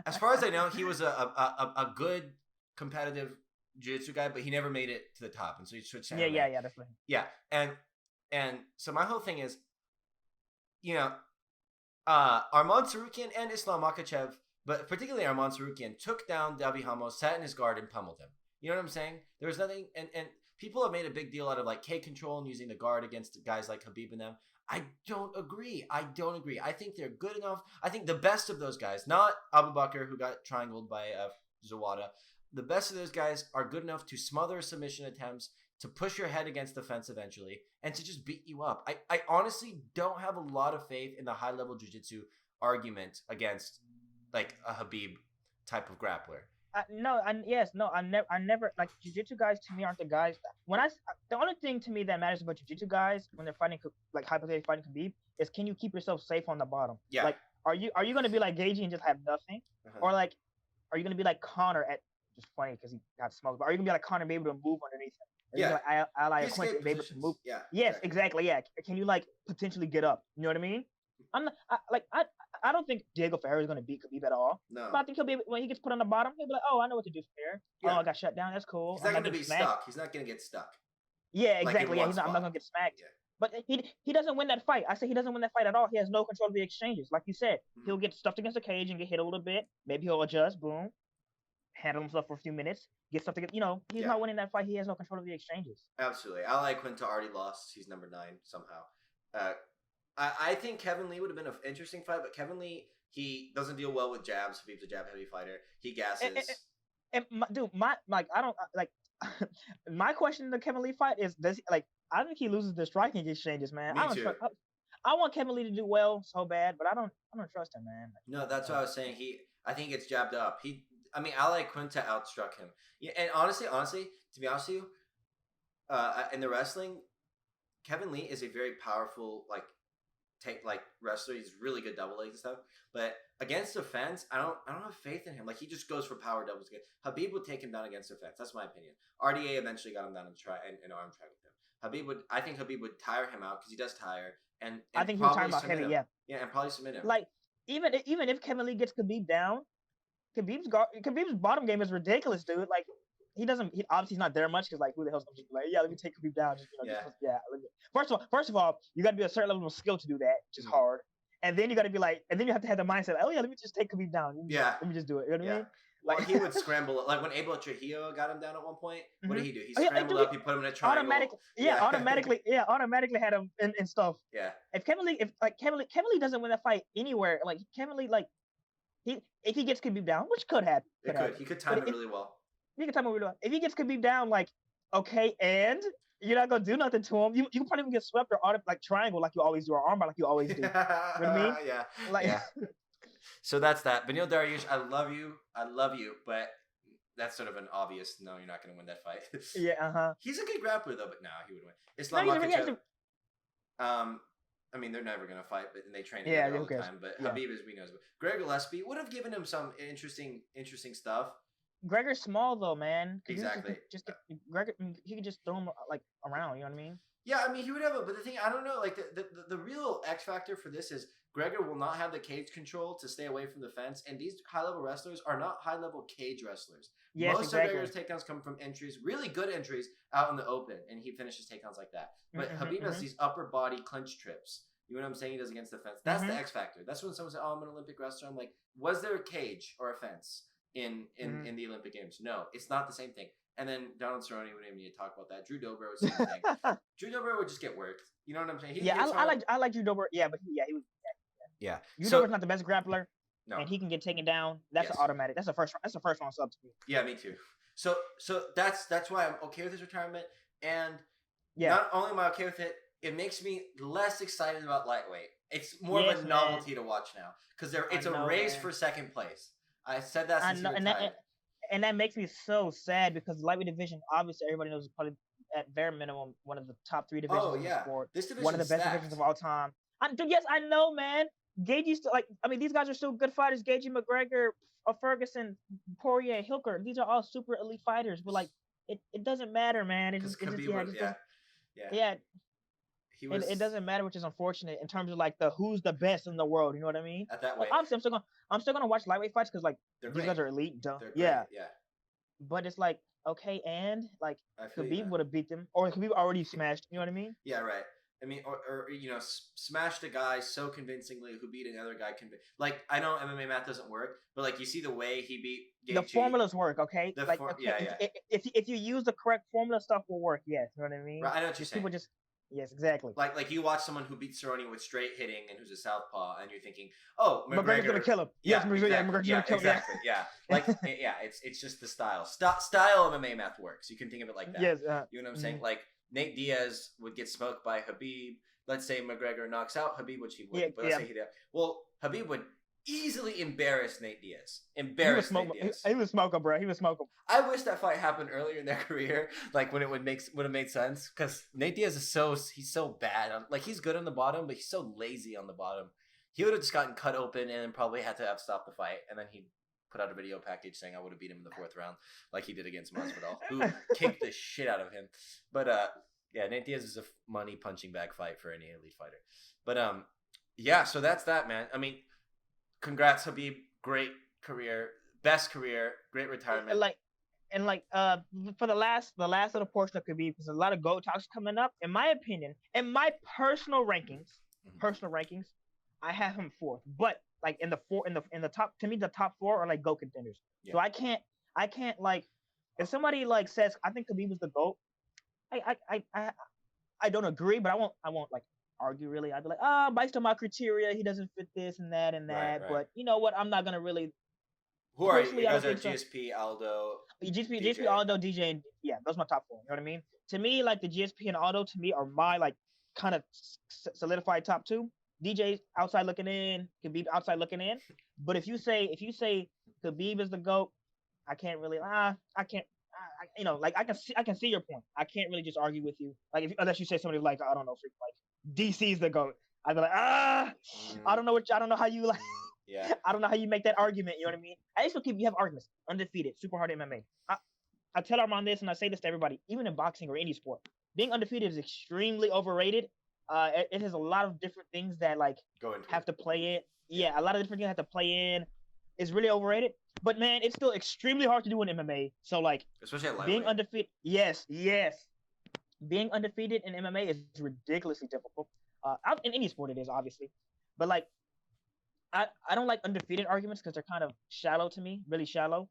as far as I know, he was a good competitive jiu-jitsu guy, but he never made it to the top, and so he switched to MMA. Yeah, definitely. Yeah, and so my whole thing is, Arman Tsarukyan and Islam Makhachev, but particularly Arman Tsarukyan, took down Davi Ramos, sat in his guard, and pummeled him. You know what I'm saying? There was nothing, and people have made a big deal out of like K control and using the guard against guys like Khabib and them. I don't agree. I think they're good enough. I think the best of those guys, not Abu Bakr, who got triangled by Zawada, the best of those guys are good enough to smother submission attempts, to push your head against the fence eventually, and to just beat you up. I honestly don't have a lot of faith in the high-level jiu-jitsu argument against like a Khabib type of grappler. I never like jiu-jitsu guys. To me, aren't the guys the only thing to me that matters about jiu-jitsu guys when they're fighting, like hypothetically fighting Khabib, is can you keep yourself safe on the bottom? Yeah. Like, are you going to be like Gaethje and just have nothing, or like, are you going to be like Conor at just funny because he got smoked? But are you going to be like Conor and be able to move underneath him? Yeah. Like ally Quincy be able to move. Yeah. Yes, exactly. Yeah. Can you like potentially get up? You know what I mean? I don't think Diego Ferreira is going to beat Khabib at all. No. But I think he'll be, when he gets put on the bottom, he'll be like, oh, I know what to do from here. Yeah. Oh, I got shut down. That's cool. He's not going to be stuck. He's not going to get stuck. Yeah, Like exactly. I'm not going to get smacked. Yeah. But he doesn't win that fight. I say he doesn't win that fight at all. He has no control of the exchanges. Like you said, he'll get stuffed against the cage and get hit a little bit. Maybe he'll adjust. Boom. Handle himself for a few minutes. Get stuff to get. He's not winning that fight. He has no control of the exchanges. Absolutely. I like Quinta already lost. He's number 9 somehow. I think Kevin Lee would have been an interesting fight, but Kevin Lee, he doesn't deal well with jabs. Khabib's a jab heavy fighter. He gasses. My question in the Kevin Lee fight is, I think he loses the striking exchanges, man. Me too. I want Kevin Lee to do well so bad, but I don't trust him, man. No, that's what I was saying. I think he gets jabbed up. Ali Quinta outstruck him. Yeah, and honestly, to be honest with you, in the wrestling, Kevin Lee is a very powerful wrestler. He's really good double legs and stuff. But against the fence, I don't have faith in him. Like, he just goes for power doubles. Habib would take him down against the fence. That's my opinion. RDA eventually got him down and arm tried with him. I think Habib would tire him out because he does tire. And I think he would tire him out heavy. Yeah. Yeah, and probably submit him. Like, even if Kevin Lee gets Khabib down, Khabib's bottom game is ridiculous, dude. Like, obviously he's not there much because, like, who the hell's gonna be like, yeah, let me take Khabib down. First of all, you got to be a certain level of skill to do that, which is hard. And then you got to be like, and then you have to have the mindset, oh yeah, let me just take Khabib down. Let me just do it. You know what I mean? Like, he would scramble. Like when Abel Trujillo got him down at one point, what did he do? He scrambled up. He put him in a triangle. Automatically had him in stuff. Yeah. If Kevin Lee doesn't win that fight anywhere, like Kevin Lee, like if he gets Khabib down, which could happen, he could time it really well. He could time it really well. If he gets Khabib down, like, okay, and you're not gonna do nothing to him. You can probably even get swept or triangle like you always do, or armbar like you always do. You know what I mean? Yeah. Like. Yeah. So that's that. Beneil Dariush, I love you, but that's sort of an obvious no. You're not gonna win that fight. Yeah. He's a good grappler though, but no, he would win. Islam Makhachev. I mean, they're never gonna fight, but they train together all the time. But Habib, as we know, Greg Gillespie would have given him some interesting stuff. Gregor's small though, man. Exactly. Gregor, he could just throw him like around. You know what I mean? Yeah, I mean, he would have but the thing, I don't know. Like the real X factor for this is Gregor will not have the cage control to stay away from the fence, and these high level wrestlers are not high level cage wrestlers. Yes, most of Gregor's takedowns come from entries, really good entries out in the open, and he finishes takedowns like that. But Habib has these upper body clinch trips. You know what I'm saying? He does against the fence. That's the X factor. That's when someone said, "Oh, I'm an Olympic wrestler." I'm like, was there a cage or a fence in the Olympic Games? No, it's not the same thing. And then Donald Cerrone, we didn't need to talk about that. Drew Dober was the same thing. Drew Dober would just get worked. You know what I'm saying? I like Drew Dober. Yeah, but he was. Yeah. Drew Dober's not the best grappler. No. And he can get taken down. That's an automatic. That's a first round sub to me. Yeah, me too. So that's why I'm okay with his retirement. And not only am I okay with it, it makes me less excited about lightweight. It's more of a novelty to watch now because it's a race for second place. I said that since he retired. and that makes me so sad because the lightweight division, obviously, everybody knows is probably at bare minimum one of the top 3 divisions Oh in the yeah, sport. this One of the division's best divisions stacked. of all time. Dude, yes, I know, man. Gaethje's still like. I mean, these guys are still good fighters. Gaethje, McGregor, Ferguson, Poirier, Hooker. These are all super elite fighters. But like, it doesn't matter, man. Because It just Khabib, it just doesn't. yeah, Yeah, he it was doesn't matter, which is unfortunate in terms of like the who's the best in the world. You know what I mean? at that Like, weight. obviously, I'm still gonna watch lightweight fights because like They're these great. guys are elite. Duh. They're great. Yeah, Yeah, but it's like okay, and like I feel you, Khabib man. would have beat them, or Khabib already smashed. You know what I mean? Yeah, right. I mean, or smashed a guy so convincingly who beat another guy. Like I know MMA math doesn't work, but like you see the way he beat The Gaethje. formulas work, okay? The Like, for- okay, yeah. if you use the correct formula, stuff will work. Yes, you know what I mean? Right, I know what you're People saying. just yes, exactly. Like you watch someone who beats Cerrone with straight hitting and who's a southpaw, and you're thinking, oh, McGregor's gonna kill him. Yes, exactly. McGregor's gonna kill him. Exactly. Yeah, like yeah, it's just the style. Style MMA math works. You can think of it like that. Yes, you know what I'm saying? Like Nate Diaz would get smoked by Khabib. Let's say McGregor knocks out Khabib, which he would. Yeah, but let's say Khabib would easily embarrass Nate Diaz. Embarrass Nate Diaz. He was smoking, bro. He was smoking. I wish that fight happened earlier in their career, like when it would have made sense. Because Nate Diaz is he's so bad. Like he's good on the bottom, but he's so lazy on the bottom. He would have just gotten cut open and probably had to have stopped the fight, and then he put out a video package saying I would have beat him in the 4th round, like he did against Masvidal, who kicked the shit out of him. But yeah, Nate Diaz is a money punching bag fight for any elite fighter. But yeah, so that's that, man. I mean, congrats, Khabib. Great career, best career, great retirement. For the last little portion of Khabib, because a lot of GOAT talks coming up. In my opinion, in my personal rankings, I have him 4th. But like in the top, to me, the top 4 are like GOAT contenders. Yeah. So I can't like if somebody like says I think Khabib is the GOAT. I don't agree, but I won't like argue really. I'd be like, based on my criteria, he doesn't fit this and that and that. Right. But you know what? I'm not gonna really. Who are you? You guys are GSP, Aldo. GSP, Aldo, DJ, and yeah, those are my top 4. You know what I mean? To me, like the GSP and Aldo, to me are my like kind of solidified top 2. DJ outside looking in, Khabib outside looking in. But if you say Khabib is the GOAT, I can't really. I can't. You know, like I can see your point. I can't really just argue with you. Like unless you say somebody like I don't know, like DC's the GOAT. I'd be like, I don't know how you like. Yeah. I don't know how you make that argument. You know what I mean? I just you have arguments. Undefeated, super hard MMA. I tell Armand this, and I say this to everybody, even in boxing or any sport. Being undefeated is extremely overrated. It has a lot of different things that like have to play in. Yeah, a lot of different things have to play in. It's really overrated. But man, it's still extremely hard to do in MMA. So like, especially at lightweight. Being undefeated, yes. Being undefeated in MMA is ridiculously difficult. In any sport it is, obviously. But like, I don't like undefeated arguments because they're kind of shallow to me, really shallow.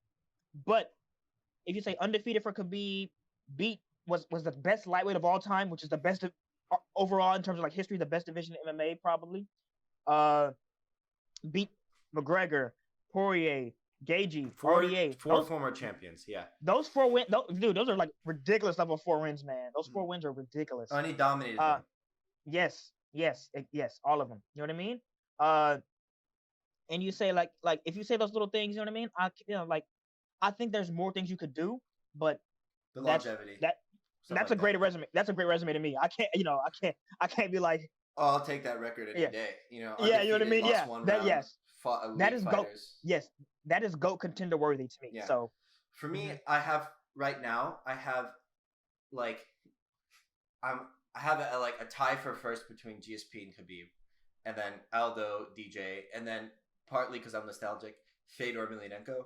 But if you say undefeated for Khabib, was the best lightweight of all time, which is the best overall in terms of like history, the best division in MMA probably. Beat McGregor, Poirier, Gaethje, RDA. 4 former champions, yeah. Those 4 wins, dude, those are like ridiculous level 4 wins, man. Those 4 wins are ridiculous. And he dominated them. Yes, all of them. You know what I mean? And you say like if you say those little things, you know what I mean? I think there's more things you could do, but the longevity. That's a great resume. That's a great resume to me. I can't be like, oh, I'll take that record any day. You know, yeah, you know what I mean? Yeah, that is GOAT. Yes, that is GOAT contender worthy to me. Yeah. So for me, I have like I have a tie for first between GSP and Khabib, and then Aldo, DJ, and then partly because I'm nostalgic, Fedor Emelianenko.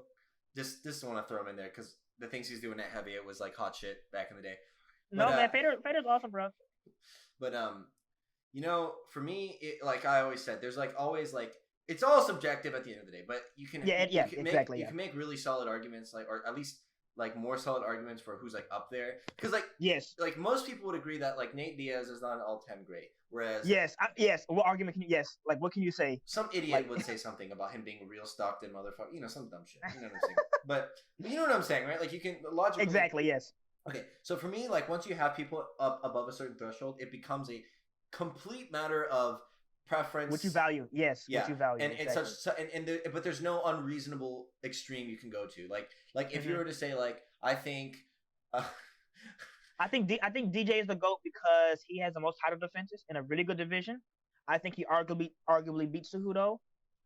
Just want to throw him in there because the things he's doing at heavyweight was like hot shit back in the day. But, man, Fedor's awesome, bro. But you know, for me, like I always said, there's like always like it's all subjective at the end of the day. But you can exactly. You can make really solid arguments, like or at least like more solid arguments for who's like up there. Because like like most people would agree that like Nate Diaz is not an all-time great. Whereas what argument can you like what can you say? Some idiot would say something about him being a real Stockton motherfucker, you know, some dumb shit. You know what I'm saying? But you know what I'm saying, right? Like you can logically exactly, yes. Okay, so for me, like once you have people up above a certain threshold, it becomes a complete matter of preference. What you value, yes. Yeah, what you value, and exactly. it's such but there's no unreasonable extreme you can go to. Like if you were to say like I think. I think DJ is the GOAT because he has the most title defenses in a really good division. I think he arguably beats Cejudo.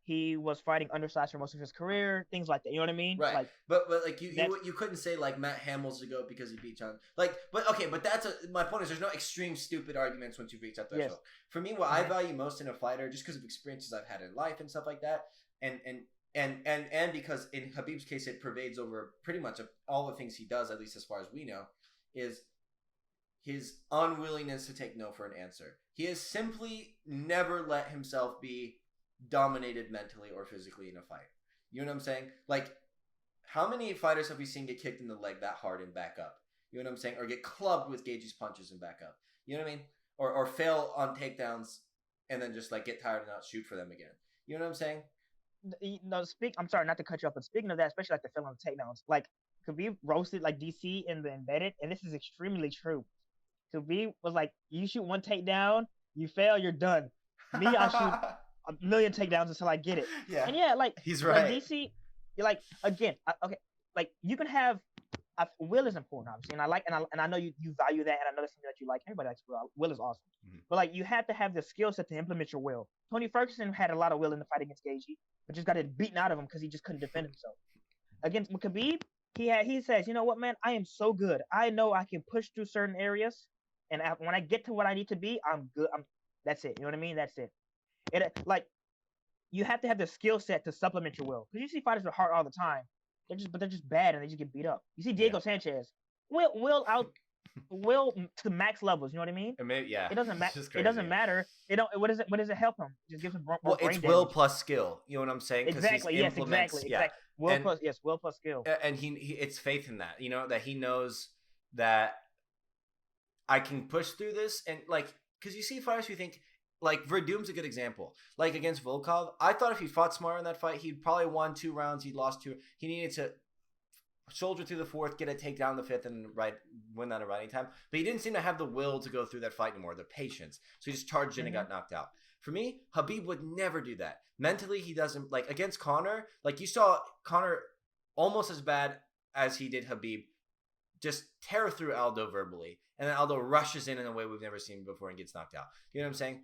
He was fighting undersized for most of his career, things like that. You know what I mean? Right. Like, but like you couldn't say like Matt Hamill's the GOAT because he beat John. Like, but okay, but my point is there's no extreme stupid arguments once you've reached that threshold. Yes. For me, what I value most in a fighter, just because of experiences I've had in life and stuff like that, and because in Khabib's case it pervades over pretty much all the things he does, at least as far as we know, is his unwillingness to take no for an answer. He has simply never let himself be dominated mentally or physically in a fight. You know what I'm saying? Like, how many fighters have we seen get kicked in the leg that hard and back up? You know what I'm saying? Or get clubbed with Gaethje's punches and back up. You know what I mean? Or fail on takedowns and then just like get tired and not shoot for them again. You know what I'm saying? No, I'm sorry not to cut you off, but speaking of that, especially like the fail on takedowns, like Khabib roasted like DC in the Embedded, and this is extremely true. Khabib was like, you shoot one takedown, you fail, you're done. Me, I shoot a million takedowns until I get it. Yeah. And yeah, like he's right. Like DC, you're like again, okay, like you can have will is important, obviously, and I know you value that, and I know that's something that you like. Everybody likes will. Will is awesome, but like you have to have the skill set to implement your will. Tony Ferguson had a lot of will in the fight against Gaethje, but just got it beaten out of him because he just couldn't defend himself. Against Khabib, he says, you know what, man, I am so good. I know I can push through certain areas, and when I get to what I need to be, I'm good. That's it. You know what I mean? That's it. Like you have to have the skill set to supplement your will. Because you see fighters with heart all the time. They're just bad and they just get beat up. You see Diego Sanchez, will to max levels. You know what I mean? It doesn't matter. It doesn't matter. What does it help him? It just gives him more it's brain will damage. plus skill. You know what I'm saying? Exactly. Yes. Exactly. Will plus skill. And he it's faith in that. You know that he knows that I can push through this, and like because you see fighters who think. Like, Verdum's a good example. Like, against Volkov, I thought if he fought smarter in that fight, he'd probably won 2 rounds. He'd lost 2. He needed to soldier through the 4th, get a takedown in the 5th, and win that in writing time. But he didn't seem to have the will to go through that fight anymore, the patience. So he just charged in and got knocked out. For me, Khabib would never do that. Mentally, he doesn't. Like, against Conor, like, you saw Conor almost as bad as he did Khabib just tear through Aldo verbally. And then Aldo rushes in a way we've never seen before and gets knocked out. You know what I'm saying?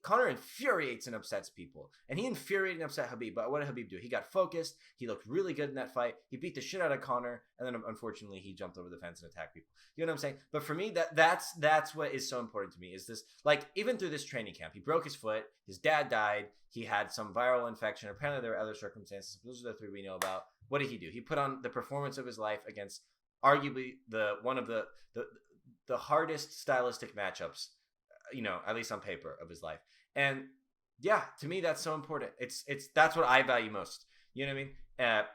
Conor infuriates and upsets people. And he infuriated and upset Khabib. But what did Khabib do? He got focused. He looked really good in that fight. He beat the shit out of Conor. And then, unfortunately, he jumped over the fence and attacked people. You know what I'm saying? But for me, that's what is so important to me. Is this, like, even through this training camp, he broke his foot. His dad died. He had some viral infection. Apparently, there were other circumstances. Those are the 3 we know about. What did he do? He put on the performance of his life against arguably one of the hardest stylistic matchups, you know, at least on paper, of his life. And yeah, to me, that's so important. That's what I value most. You know what I mean?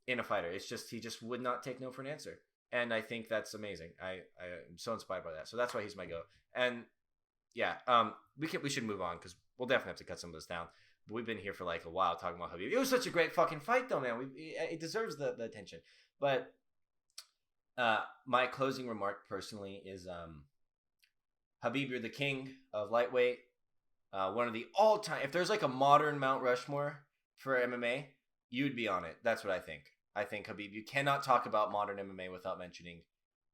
In a fighter, it's just he just would not take no for an answer, and I think that's amazing. I'm so inspired by that. So that's why he's my go. And yeah, we should move on because we'll definitely have to cut some of this down. But we've been here for like a while talking about Khabib. It was such a great fucking fight, though, man. It deserves the attention. But my closing remark personally is Khabib, you're the king of lightweight. One of the all-time, if there's like a modern Mount Rushmore for MMA, you'd be on it. That's what I think. I think Khabib, you cannot talk about modern MMA without mentioning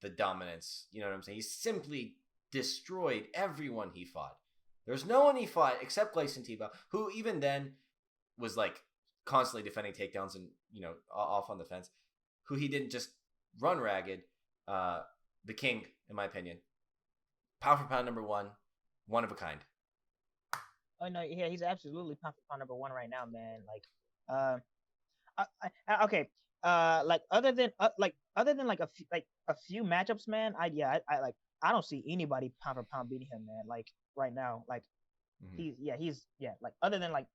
the dominance. You know what I'm saying? He simply destroyed everyone he fought. There's no one he fought except Gleison Tibau, who even then was like constantly defending takedowns and, you know, off on the fence, who he didn't just run ragged. The king, in my opinion. Pound for pound number 1, one of a kind. Oh no, yeah, he's absolutely pound for pound number 1 right now, man. Like, okay, like other than like a few matchups, man. I don't see anybody pound for pound beating him, man. Like right now, like he's like other than like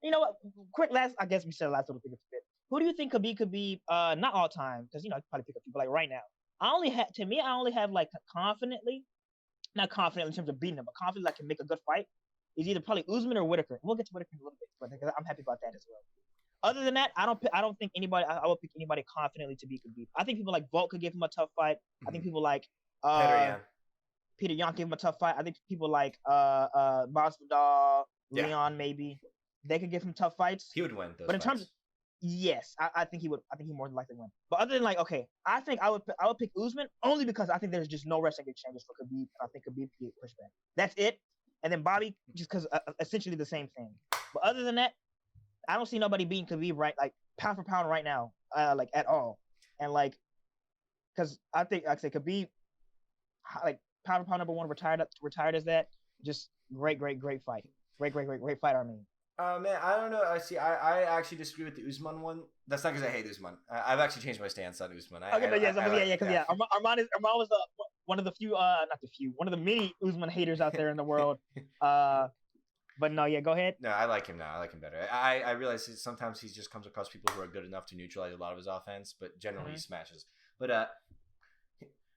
you know what? Quick last, I guess we said last little thing a bit. Who do you think Khabib could be? Not all time, because you know I could probably pick up people like right now. I only have like confidently, not confidently in terms of beating him, but confidently I can make a good fight. Is either probably Usman or Whitaker. We'll get to Whitaker in a little bit, but I'm happy about that as well. Other than that, I don't think anybody. I will pick anybody confidently to beat Khabib. I think people like Volk could give him a tough fight. I think people like Petr Yan. Peter Yan gave him a tough fight. I think people like Masvidal, Leon maybe they could give him tough fights. He would win those. But in terms of yes, I think he would. I think he more than likely win. But other than like, okay, I think I would pick Usman only because I think there's just no wrestling exchanges for Khabib. I think Khabib could get pushed back. That's it. And then Bobby just because essentially the same thing. But other than that, I don't see nobody beating Khabib right like pound for pound right now, like at all. And like, because I think like I say Khabib, like pound for pound number one retired as that. Just great fight. Great fight. I mean. Man, I don't know. I actually disagree with the Usman one. That's not because I hate Usman. I've actually changed my stance on Usman. Arman was one of the few, not the few, one of the many Usman haters out there in the world. But no, yeah, go ahead. No, I like him now. I like him better. I realize sometimes he just comes across people who are good enough to neutralize a lot of his offense, but generally he smashes. But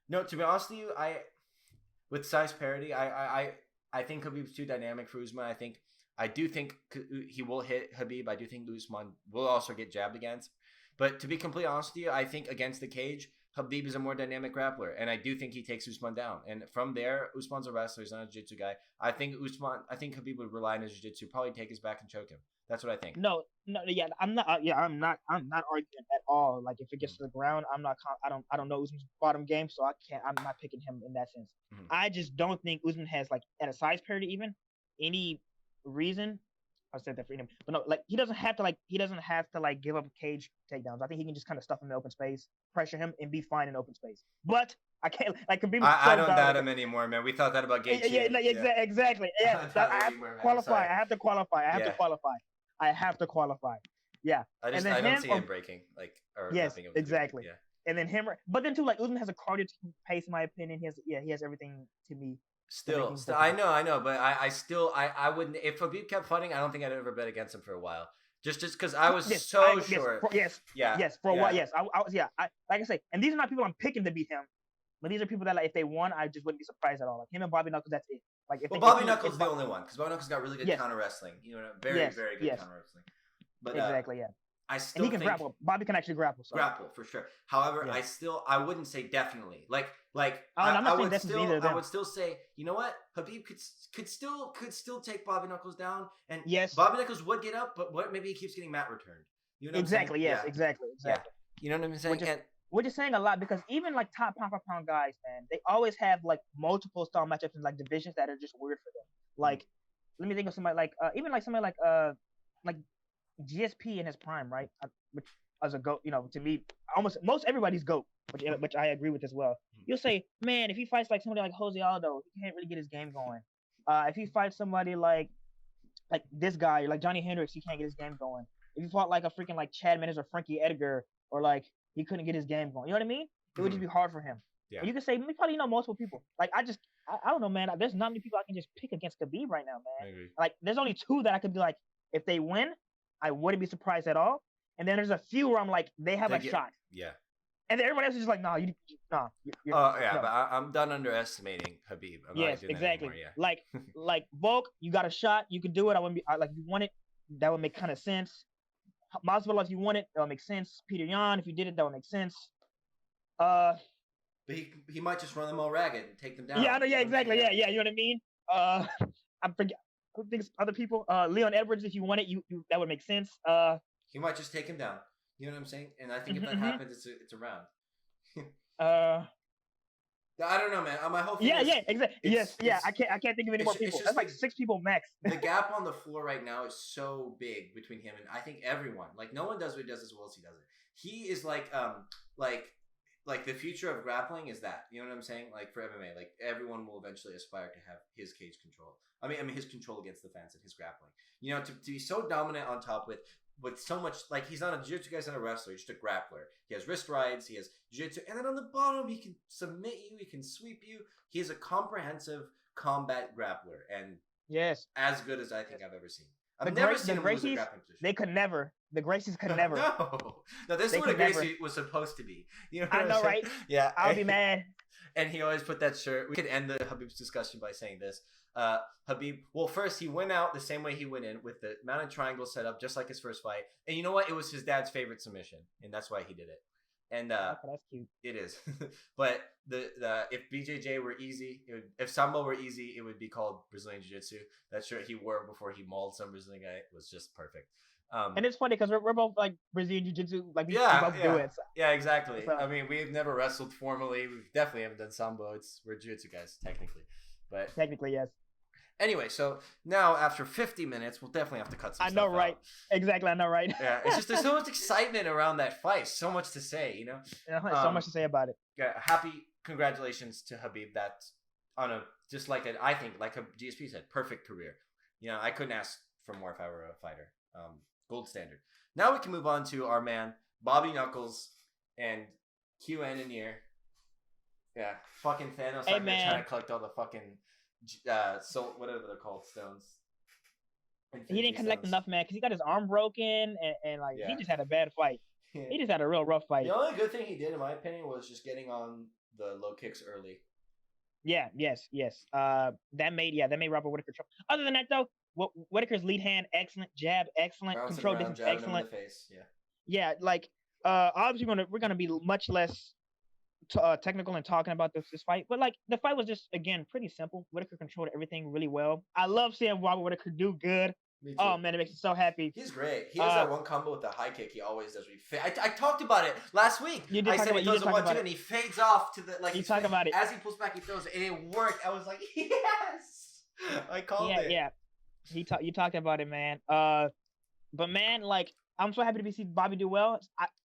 no, to be honest with you, with size parity, I think Khabib's too dynamic for Usman. I do think he will hit Khabib. I do think Usman will also get jabbed against. But to be completely honest with you, I think against the cage, Khabib is a more dynamic grappler. And I do think he takes Usman down. And from there, Usman's a wrestler. He's not a jiu-jitsu guy. I think Khabib would rely on his jiu-jitsu, probably take his back and choke him. That's what I think. No, yeah, I'm not arguing at all. Like if it gets to the ground, I don't know Usman's bottom game, so I'm not picking him in that sense. Mm-hmm. I just don't think Usman has like at a size parity even any reason. I said that for him, but no, like he doesn't have to give up cage takedowns. I think he can just kind of stuff him in open space, pressure him, and be fine in open space. But I can't like Khabib. I don't doubt him anymore, man. We thought that about Gaethje. Exactly. Yeah, I have to qualify. I have to qualify. I have to qualify. Yeah. I don't see him breaking or yes, exactly. Yeah. And then him, but then too, like Usman has a cardio pace, in my opinion. He has everything to me. Still, I know, but I wouldn't. If Khabib kept fighting, I don't think I'd ever bet against him for a while. Just because I was sure. Yes, for a while. Yes, I was. Yeah, like I say, and these are not people I'm picking to beat him, but these are people that like if they won, I just wouldn't be surprised at all. Like him and Bobby Knuckles, that's it. Like Bobby Knuckles is the only one because Bobby Knuckles got really good counter wrestling. Very good counter wrestling. But exactly, yeah. I still and he can grapple. Bobby can actually grapple. So. Grapple for sure. However, I wouldn't say definitely. I would still say, you know what? Khabib could still take Bobby Knuckles down, and yes, Bobby Knuckles would get up, but maybe he keeps getting mat returned. You know exactly. Yes, yeah. exactly. Yeah. You know what I'm saying? We're just saying a lot because even like top pound for pound guys, man, they always have like multiple style matchups in like divisions that are just weird for them. Like, let me think of somebody like even like somebody like GSP in his prime, right? Which as a GOAT, to me, almost most everybody's GOAT, which I agree with as well. You'll say, man, if he fights like somebody like Jose Aldo, he can't really get his game going. If he fights somebody like this guy, like Johnny Hendricks, he can't get his game going. If he fought like a freaking like Chad Mendes or Frankie Edgar, or like he couldn't get his game going, you know what I mean? It would just be hard for him. Yeah. And you can say, we probably know multiple people. Like I don't know, man. There's not many people I can just pick against Khabib right now, man. I agree. Like there's only two that I could be like, if they win, I wouldn't be surprised at all. And then there's a few where I'm like, they have a shot. Yeah. And then everybody else is just like, no, no. But I'm done underestimating Khabib. Yes, exactly. Yeah. like Volk, you got a shot. You could do it. I wouldn't be like if you want it, that would make kind of sense. Masvidal, if you want it, that would make sense. Peter Yan, if you did it, that would make sense. But he might just run them all ragged and take them down. Yeah, I know. Yeah, exactly. Yeah. You know what I mean? I forget. Who thinks other people? Leon Edwards, if you want it, you that would make sense. He might just take him down. You know what I'm saying? And I think if that happens, it's a round. I don't know, man. My whole thing exactly. Yes, I can't think of any more people. That's like 6 people max. The gap on the floor right now is so big between him and I think everyone. Like no one does what he does as well as he does it. He is like the future of grappling is that. You know what I'm saying? Like for MMA, like everyone will eventually aspire to have his cage control. I mean his control against the fence and his grappling. To be so dominant on top with so much, like he's not a jiu-jitsu guy, he's not a wrestler, he's just a grappler. He has wrist rides, he has jiu-jitsu, and then on the bottom he can submit you, he can sweep you. He is a comprehensive combat grappler, and yes, as good as I think I've ever seen. I've never seen him lose a grappling position. They could never. The Gracies could never. No, this is what a Gracie was supposed to be. You know what I know, right? Yeah, I'll be mad. And he always put that shirt. We could end the Khabib's discussion by saying this. Khabib, well, first he went out the same way he went in with the mounted triangle set up, just like his first fight. And you know what? It was his dad's favorite submission, and that's why he did it. And Okay, that's cute. it is. But the if BJJ were easy, if Sambo were easy, it would be called Brazilian Jiu-Jitsu. That shirt he wore before he mauled some Brazilian guy was just perfect. And it's funny because we're both like Brazilian Jiu-Jitsu, like we Yeah, both do it. So, yeah, exactly. so I mean, we've never wrestled formally. We definitely haven't done Sambo. We're Jiu-Jitsu guys, technically. But technically, yes. anyway, so now after 50 minutes, we'll definitely have to cut some I stuff know, right? out. Exactly, I know, right? Yeah, it's just there's so much excitement around that fight. So much to say, So much to say about it. Yeah, happy congratulations to Khabib. That's on a just like I think like a GSP said, perfect career. I couldn't ask for more if I were a fighter. Gold standard. Now we can move on to our man Bobby Knuckles and QN in here. Yeah, fucking Thanos. Hey, like they're man. trying to collect all the fucking whatever they're called, stones. He didn't collect enough, man, because he got his arm broken and like Yeah. he just had a bad fight. He just had a real rough fight. The only good thing he did, in my opinion, was just getting on the low kicks early. Yeah, yes. That made Robert Whitaker trouble. Other than that, though, Whitaker's lead hand excellent, jab excellent, Bouncing control around, distance jabbing him in excellent. the face. Yeah. Yeah, like obviously we're gonna be much less technical in talking about this fight, but like the fight was just again pretty simple. Whitaker controlled everything really well. I love seeing Robert Whitaker do good. Me too. Oh man, it makes me so happy. He's great. He has that one combo with the high kick. He always does. I talked about it last week. I said he throws a 1-2 and he fades off to the like. You talk about it as he pulls back. He throws it and it worked. I was like, yes, I called it. Yeah. You talked about it, man. But man, like I'm so happy to see Bobby do well.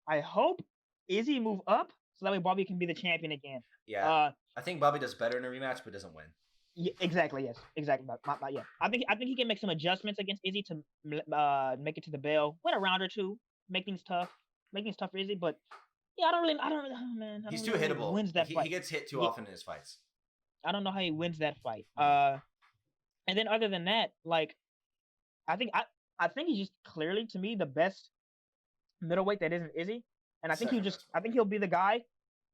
I hope Izzy move up so that way Bobby can be the champion again. Yeah. I think Bobby does better in a rematch, but doesn't win. Yeah, exactly. Yes, exactly. Yeah, I think he can make some adjustments against Izzy to make it to the bell, win a round or two, make things tough for Izzy. But yeah, I don't really, oh, man. He's too hittable. Wins that fight. He gets hit too often in his fights. I don't know how he wins that fight. And then other than that, like, I think he's just clearly to me the best middleweight that isn't Izzy, and I think he'll be the guy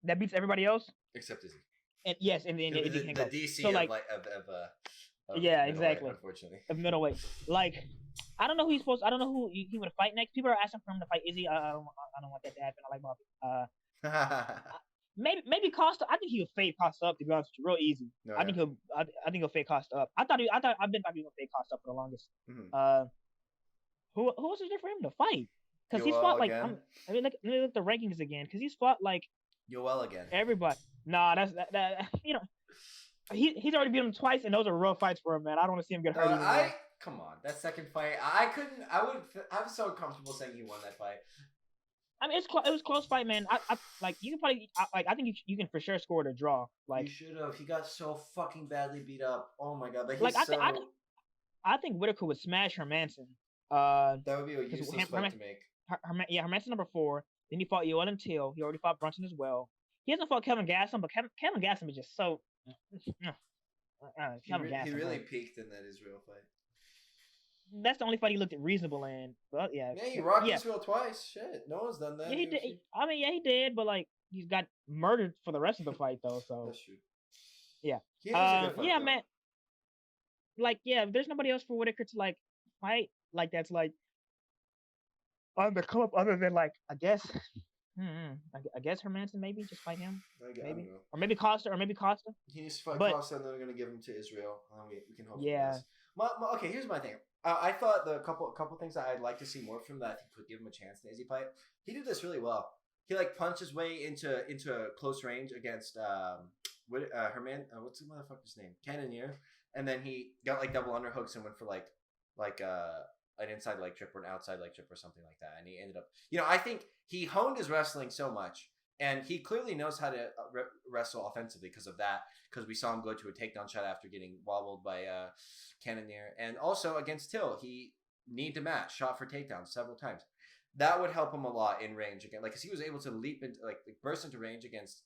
that beats everybody else except Izzy. And yes, and then Izzy the can go. DC So, like, of yeah, exactly. Unfortunately, of middleweight. Like, I don't know who he's supposed. I don't know who he would fight next. People are asking for him to fight Izzy. I don't want that to happen. I like Bobby. Maybe Costa. I think he'll fade Costa up, to be honest with you, real easy. No, I think he'll fade Costa up. I've been thought he was gonna fade Costa up for the longest. Mm-hmm. Who else is there for him to fight? Because he's fought like let me look at the rankings again. Because he's fought like Yoel again. Everybody. Nah, that's that. He's already beat him twice, and those are real fights for him, man. I don't want to see him get hurt. Come on, that second fight, I'm so comfortable saying he won that fight. I mean, it was close fight, man. I like you can probably I think you can for sure score it a draw. Like you should have. He got so fucking badly beat up. Oh my god, like I think Whitaker would smash Hermanson. That would be a useless fight to make. Hermanson number 4. Then he fought Yoel until he already fought Brunson as well. He hasn't fought Kevin Gastelum, but Kevin Gastelum is just so. He really peaked in that Israel fight. That's the only fight he looked reasonable in. But yeah, he rocked Israel twice. Shit, no one's done that. Yeah, he did. I mean, yeah, he did, but like he's got murdered for the rest of the fight though. So that's true. Yeah. Yeah, man. Like, yeah, there's nobody else for Whitaker to like fight like that's like on the come up other than like I guess Hermanson maybe just fight him. Maybe. Or maybe Costa. He needs to fight Costa, and then they're gonna give him to Israel. We can hope. Yeah. Okay, here's my thing. I thought the couple things that I'd like to see more from that I think could give him a chance in the Izzy fight. He did this really well. He like punched his way into close range against what's the motherfucker's name? Cannonier, and then he got like double underhooks and went for like an inside leg trip or an outside leg trip or something like that, and he ended up. I think he honed his wrestling so much. And he clearly knows how to wrestle offensively because of that. Because we saw him go to a takedown shot after getting wobbled by Cannonier. And also against Till, he need to match, shot for takedowns several times. That would help him a lot in range again. Like, because he was able to leap into, like burst into range against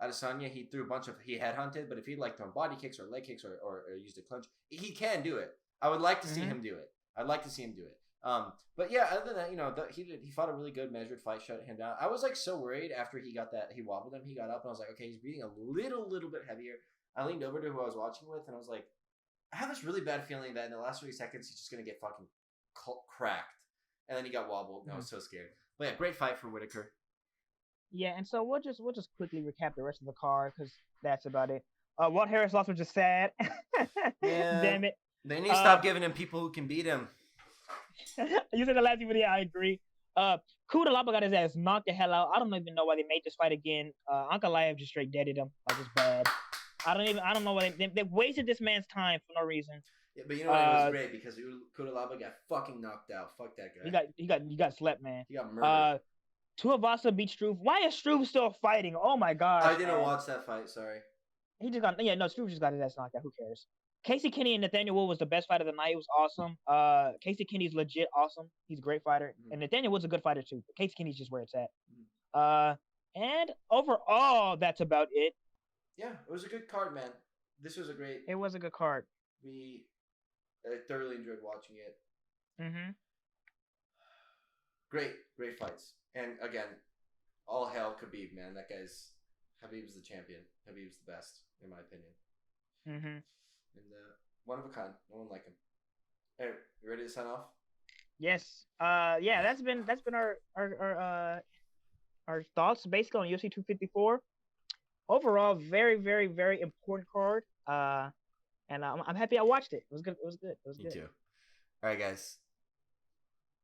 Adesanya. He threw he headhunted, but if he'd like thrown body kicks or leg kicks or used a clinch, he can do it. I would like to see him do it. I'd like to see him do it. But yeah, other than that, he fought a really good measured fight, shut him down. I was like so worried after he got that, he wobbled him, he got up, and I was like, okay, he's breathing a little bit heavier. I leaned over to who I was watching with, and I was like, I have this really bad feeling that in the last 30 seconds, he's just going to get fucking cracked. And then he got wobbled, and I was so scared. But yeah, great fight for Whitaker. Yeah, and so we'll just quickly recap the rest of the card because that's about it. Walt Harris loss, which is sad. Man, Damn it. they need to Uh, stop giving him people who can beat him. you said the last video. I agree. Kuda Lapa got his ass knocked the hell out. I don't even know why they made this fight again. Ankalaev just straight deaded him. Like it's bad. I don't know why they wasted this man's time for no reason. Yeah, but you know what? It was great because Kudalaba got fucking knocked out. Fuck that guy. He got slept, man. He got murdered. Tuivasa beat Struve. Why is Struve still fighting? Oh my gosh. I didn't watch that fight. Sorry. He just got Struve just got his ass knocked out. Who cares? Casey Kenny and Nathaniel Wood was the best fight of the night. It was awesome. Casey Kenny's legit awesome. He's a great fighter, and Nathaniel Wood's a good fighter too. But Casey Kenny's just where it's at. And overall, that's about it. Yeah, it was a good card, man. This was a great. It was a good card. I thoroughly enjoyed watching it. Mm-hmm. Great fights, and again, all hail Khabib, man. That guy's Khabib's the champion. Khabib's the best, in my opinion. Mm-hmm. And one of a kind. No one like him. Hey, you ready to sign off? Yes. Yeah. That's been our thoughts basically on UFC 254. Overall, very, very, very important card. And I'm happy I watched it. It was good. It was good. Me too. All right, guys.